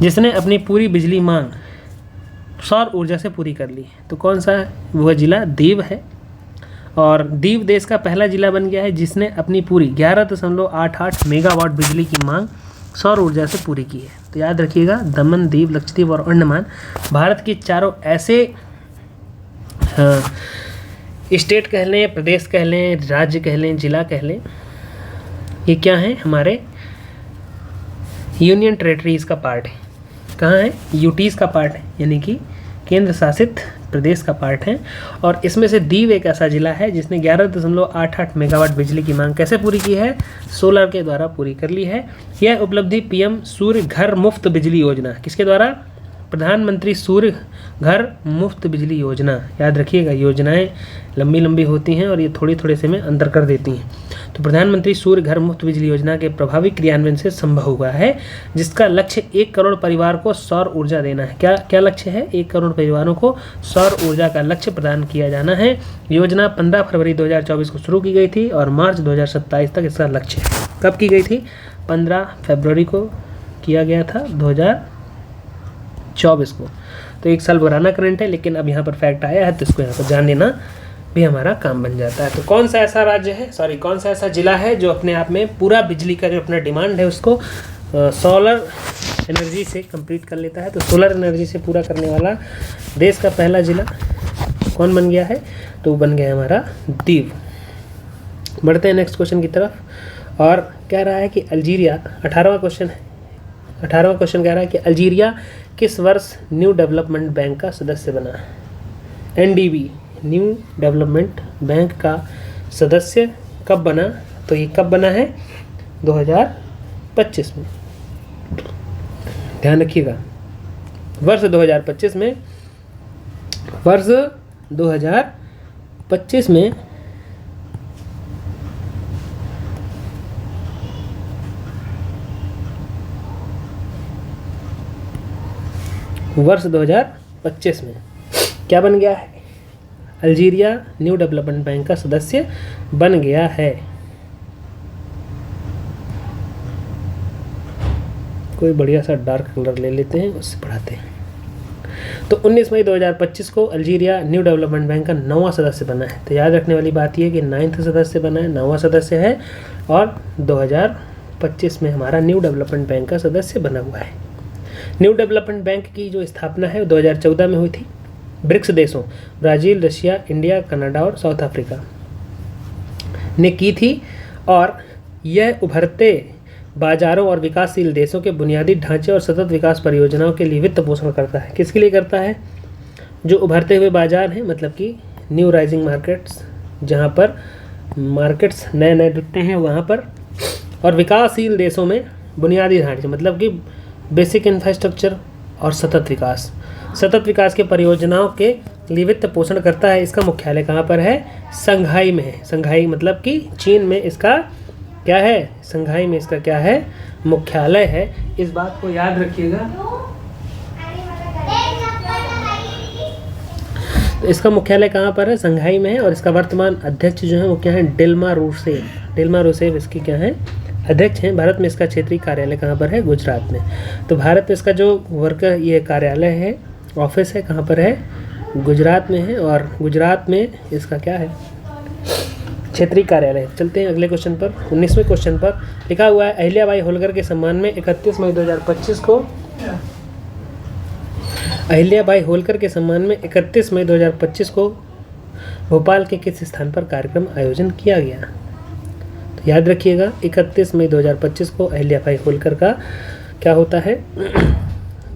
S1: जिसने अपनी पूरी बिजली मांग सौर ऊर्जा से पूरी कर ली? तो कौन सा है? वह जिला दीव है। और दीव देश का पहला जिला बन गया है जिसने अपनी पूरी 11.88 मेगावाट बिजली की मांग सौर ऊर्जा से पूरी की है। तो याद रखिएगा, दमन, दीव, लक्षद्वीप और अंडमान भारत की चारों ऐसे स्टेट कह लें, प्रदेश कह लें, राज्य कह लें, जिला कह लें, ये क्या है? हमारे यूनियन टेरेटरीज़ का पार्ट है। कहाँ है? यूटीज़ का पार्ट है, यानी कि केंद्र शासित प्रदेश का पार्ट है। और इसमें से दीव एक ऐसा जिला है जिसने 11.88 मेगावाट बिजली की मांग कैसे पूरी की है? सोलर के द्वारा पूरी कर ली है। यह उपलब्धि पीएम सूर्य घर मुफ्त बिजली योजना, किसके द्वारा? प्रधानमंत्री सूर्य घर मुफ्त बिजली योजना। याद रखिएगा, योजनाएं लंबी लंबी होती हैं और ये थोड़ी थोड़े से में अंतर कर देती हैं। तो प्रधानमंत्री सूर्य घर मुफ्त बिजली योजना के प्रभावी क्रियान्वयन से संभव हुआ है, जिसका लक्ष्य 1 करोड़ परिवार को सौर ऊर्जा देना है। क्या लक्ष्य है? 1 करोड़ परिवारों को सौर ऊर्जा का लक्ष्य प्रदान किया जाना है। योजना 15 फरवरी 2024 को शुरू की गई थी और मार्च 2027 तक इसका लक्ष्य है। कब की गई थी? 15 फरवरी को किया गया था 2024 को। तो 1 साल पुराना करंट है, लेकिन अब यहाँ पर फैक्ट आया है तो इसको यहाँ पर जान लेना भी हमारा काम बन जाता है। तो कौन सा ऐसा राज्य है, कौन सा ऐसा जिला है जो अपने आप में पूरा बिजली का जो अपना डिमांड है उसको सोलर एनर्जी से कंप्लीट कर लेता है? तो सोलर एनर्जी से पूरा करने वाला देश का पहला जिला कौन बन गया है? तो वो बन गया हमारा दीव। बढ़ते हैं नेक्स्ट क्वेश्चन की तरफ। और कह रहा है कि अल्जीरिया, 18वां क्वेश्चन है, 18वां क्वेश्चन कह रहा है कि अल्जीरिया किस वर्ष न्यू डेवलपमेंट बैंक का सदस्य बना? एनडीबी, न्यू डेवलपमेंट बैंक का सदस्य कब बना? तो ये कब बना है? 2025 में। ध्यान रखिएगा, वर्ष 2025 में, वर्ष 2025 में वर्ष 2025 में क्या बन गया है? अल्जीरिया न्यू डेवलपमेंट बैंक का सदस्य बन गया है। कोई बढ़िया सा डार्क कलर ले लेते हैं, उससे पढ़ाते हैं। तो 19 मई 2025 को अल्जीरिया न्यू डेवलपमेंट बैंक का 9वां सदस्य बना है। तो याद रखने वाली बात यह है कि 9th सदस्य बना है, 9वां सदस्य है, और 2025 में हमारा न्यू डेवलपमेंट बैंक का सदस्य बना हुआ है। न्यू डेवलपमेंट बैंक की जो स्थापना है 2014 में हुई थी। ब्रिक्स देशों ब्राज़ील, रशिया, इंडिया, कनाडा और साउथ अफ्रीका ने की थी, और यह उभरते बाजारों और विकासशील देशों के बुनियादी ढांचे और सतत विकास परियोजनाओं के लिए वित्त पोषण करता है। किसके लिए करता है? जो उभरते हुए बाजार हैं, मतलब कि न्यू राइजिंग मार्केट्स, जहां पर मार्केट्स नए नए दिखते हैं वहां पर, और विकासशील देशों में बुनियादी ढांचे मतलब कि बेसिक इंफ्रास्ट्रक्चर और सतत विकास के परियोजनाओं के लिए वित्त पोषण करता है। इसका मुख्यालय कहाँ पर है? संघाई में है। संघाई मतलब कि चीन में इसका क्या है? संघाई में इसका क्या है? मुख्यालय है। इस बात को याद रखिएगा। तो इसका मुख्यालय कहाँ पर है? संघाई में है, और इसका वर्तमान अध्यक्ष जो है वो क्या है? Dilma Rousseff. डिल्मा रूसेफ इसकी क्या है? अध्यक्ष हैं। भारत में इसका क्षेत्रीय कार्यालय कहाँ पर है? गुजरात में। तो भारत में इसका जो ये कार्यालय है, ऑफिस है, कहाँ पर है? गुजरात में है, और गुजरात में इसका क्या है? क्षेत्रीय कार्यालय। चलते हैं अगले क्वेश्चन पर। 19वें क्वेश्चन पर लिखा हुआ है, अहिल्याबाई होलकर के सम्मान में 31 मई 2025 को अहिल्याबाई होलकर के सम्मान में 31 मई 2025 को भोपाल के किस स्थान पर कार्यक्रम आयोजन किया गया? तो याद रखिएगा 31 मई 2025 को अहिल्याबाई होलकर का क्या होता है?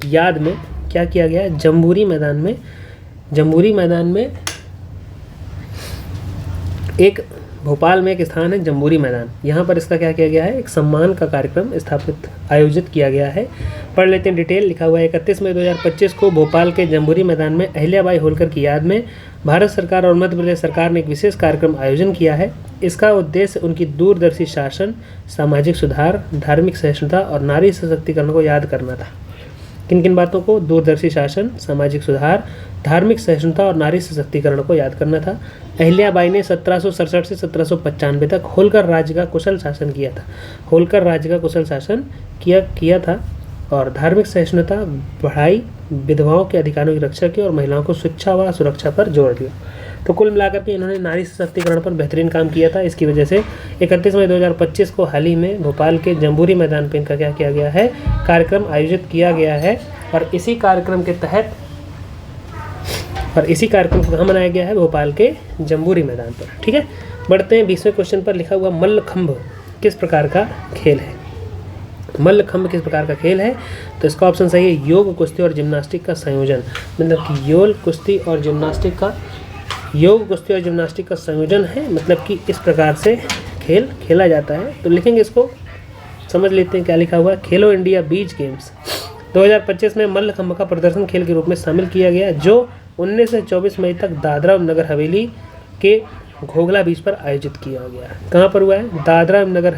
S1: याद में क्या किया गया? जम्बूरी मैदान में एक भोपाल में एक स्थान है जम्बूरी मैदान, यहाँ पर इसका क्या किया गया है? एक सम्मान का कार्यक्रम आयोजित किया गया है। पढ़ लेते हैं डिटेल। लिखा हुआ है 31 मई 2025 को भोपाल के जम्बूरी मैदान में अहिल्याबाई होलकर की याद में भारत सरकार और मध्य प्रदेश सरकार ने एक विशेष कार्यक्रम आयोजन किया है। इसका उद्देश्य उनकी दूरदर्शी शासन, सामाजिक सुधार, धार्मिक सहिष्णुता और नारी सशक्तिकरण को याद करना था। किन किन बातों को? दूरदर्शी शासन, सामाजिक सुधार, धार्मिक सहिष्णुता और नारी सशक्तिकरण को याद करना था। अहिल्याबाई ने 1767 से 1795 तक होलकर राज्य का कुशल शासन किया था। होलकर राज्य का कुशल शासन किया था, और धार्मिक सहिष्णुता बढ़ाई, विधवाओं के अधिकारों की रक्षा की, और महिलाओं को शिक्षा व सुरक्षा पर जोर दिया। तो कुल मिलाकर के इन्होंने नारी सशक्तिकरण पर बेहतरीन काम किया था। इसकी वजह से 31 मई 2025 को हाल ही में भोपाल के जम्बूरी मैदान पर इनका क्या किया गया है? कार्यक्रम आयोजित किया गया है, और इसी कार्यक्रम को कहाँ मनाया गया है? भोपाल के जम्बूरी मैदान पर। ठीक है, बढ़ते हैं 20वें क्वेश्चन पर। लिखा हुआ मल्लखंभ किस प्रकार का खेल है? मल्लखंभ किस प्रकार का खेल है? तो इसका ऑप्शन सही है योग, कुश्ती और जिम्नास्टिक का संयोजन। मतलब कि योग, कुश्ती और जिम्नास्टिक का संयोजन है। मतलब कि इस प्रकार से खेल खेला जाता है। तो लिखेंगे इसको, समझ लेते हैं क्या लिखा हुआ है। खेलो इंडिया बीच गेम्स 2025 में मल्लखंभ का प्रदर्शन खेल के रूप में शामिल किया गया, जो 19 से 24 मई तक दादरा एवं नगर हवेली के घोघला बीच पर आयोजित किया गया। कहाँ पर हुआ है? दादरा एवं नगर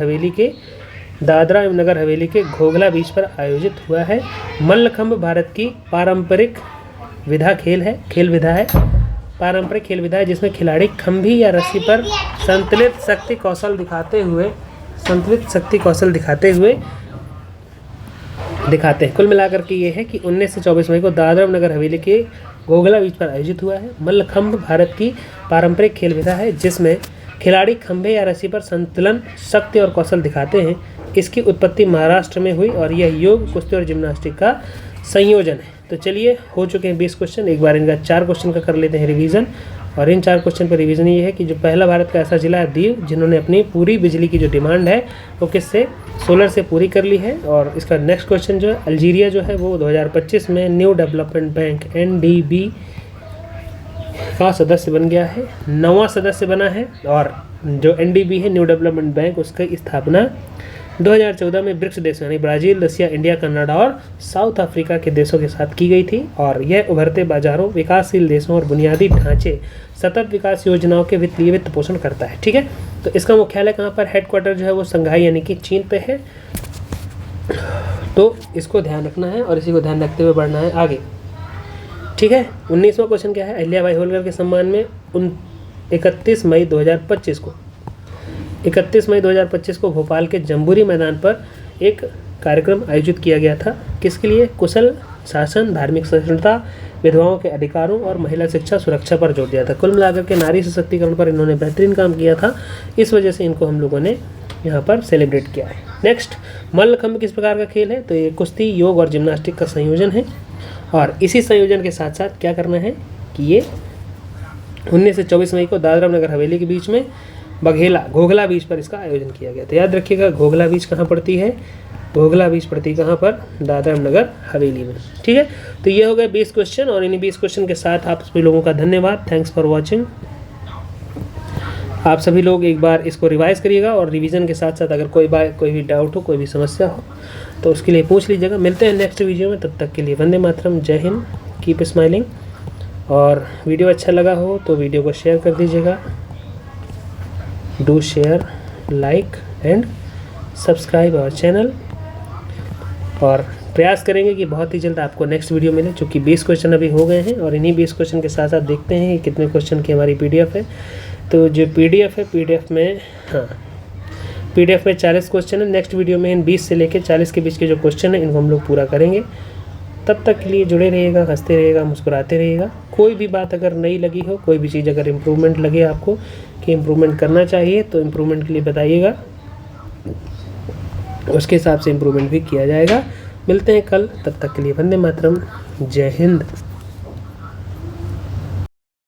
S1: हवेली के घोघला बीच पर आयोजित हुआ है। मल्लखंभ भारत की पारंपरिक खेल विधा है, जिसमें खिलाड़ी खंभी या रस्सी पर संतुलित शक्ति कौशल दिखाते हैं। कुल मिलाकर के ये है कि 19 से 24 मई को दादरा नगर हवेली के घोघला बीच पर आयोजित हुआ है। मल्लखंभ भारत की पारंपरिक खेल विधा है, जिसमें खिलाड़ी खंभे या रस्सी पर संतुलन, शक्ति और कौशल दिखाते हैं। इसकी उत्पत्ति महाराष्ट्र में हुई, और यह योग, कुश्ती और जिम्नास्टिक का संयोजन है। तो चलिए, हो चुके हैं 20 क्वेश्चन। एक बार इनका 4 क्वेश्चन का कर लेते हैं रिवीजन। और इन 4 क्वेश्चन पर रिवीजन ये है कि जो पहला भारत का ऐसा जिला है दीव, जिन्होंने अपनी पूरी बिजली की जो डिमांड है वो किससे? सोलर से पूरी कर ली है। और इसका नेक्स्ट क्वेश्चन जो है, अल्जीरिया जो है वो 2025 में न्यू डेवलपमेंट बैंक NDB का सदस्य बन गया है, 9वां सदस्य बना है। और जो NDB है न्यू डेवलपमेंट बैंक, उसकी स्थापना 2014 में ब्रिक्स देशों यानी ब्राज़ील, रशिया, इंडिया, कनाडा और साउथ अफ्रीका के देशों के साथ की गई थी। और यह उभरते बाजारों, विकासशील देशों और बुनियादी ढांचे, सतत विकास योजनाओं के वित्त पोषण करता है। ठीक है, तो इसका मुख्यालय कहाँ पर? हेडक्वार्टर जो है वो संघाई यानी कि चीन पे है। तो इसको ध्यान रखना है और इसी को ध्यान रखते हुए बढ़ना है आगे। ठीक है। 19वां क्वेश्चन क्या है, अहिल्याबाई होलकर के सम्मान में 31 मई 2025 को भोपाल के जम्बूरी मैदान पर एक कार्यक्रम आयोजित किया गया था। किसके लिए? कुशल शासन, धार्मिक सहिष्णुता, विधवाओं के अधिकारों और महिला शिक्षा सुरक्षा पर जोर दिया था। कुल मिलाकर के नारी सशक्तिकरण पर इन्होंने बेहतरीन काम किया था, इस वजह से इनको हम लोगों ने यहाँ पर सेलिब्रेट किया है। नेक्स्ट, मल्लखंभ किस प्रकार का खेल है? तो ये कुश्ती, योग और जिम्नास्टिक का संयोजन है। और इसी संयोजन के साथ साथ क्या करना है कि ये 19 से 24 मई को दादरा नगर हवेली के बीच में घोघला बीच पर इसका आयोजन किया गया। तो याद रखिएगा, घोघला बीच कहाँ पड़ती है? घोघला बीच पड़ती कहाँ पर? दादरा नगर हवेली में। ठीक है, तो ये हो गए 20 क्वेश्चन और इन्हीं 20 क्वेश्चन के साथ आप सभी लोगों का धन्यवाद। Thanks for watching. आप सभी लोग एक बार इसको रिवाइज करिएगा और रिवीजन के साथ साथ अगर कोई भी डाउट हो, कोई भी समस्या हो तो उसके लिए पूछ लीजिएगा। मिलते हैं नेक्स्ट वीडियो में, तब तक के लिए वंदे मातरम, जय हिंद, कीप स्माइलिंग। और वीडियो अच्छा लगा हो तो वीडियो को शेयर कर दीजिएगा। Do share, like and subscribe our channel. और प्रयास करेंगे कि बहुत ही जल्द आपको नेक्स्ट वीडियो मिले, चूँकि 20 क्वेश्चन अभी हो गए हैं और इन्हीं 20 क्वेश्चन के साथ साथ देखते हैं कि कितने क्वेश्चन की हमारी PDF है। तो जो PDF है, PDF में 40 क्वेश्चन है। नेक्स्ट वीडियो में इन 20 से लेकर 40 के बीच के जो क्वेश्चन है इनको हम लोग पूरा करेंगे। तब तक के लिए जुड़े रहिएगा, हंसते रहिएगा, मुस्कुराते रहिएगा। कोई भी बात अगर नई लगी हो, कोई भी चीज़ अगर इम्प्रूवमेंट लगे आपको कि इम्प्रूवमेंट करना चाहिए, तो इम्प्रूवमेंट के लिए बताइएगा, उसके हिसाब से इम्प्रूवमेंट भी किया जाएगा। मिलते हैं कल, तब तक के लिए वंदे मातरम, जय हिंद।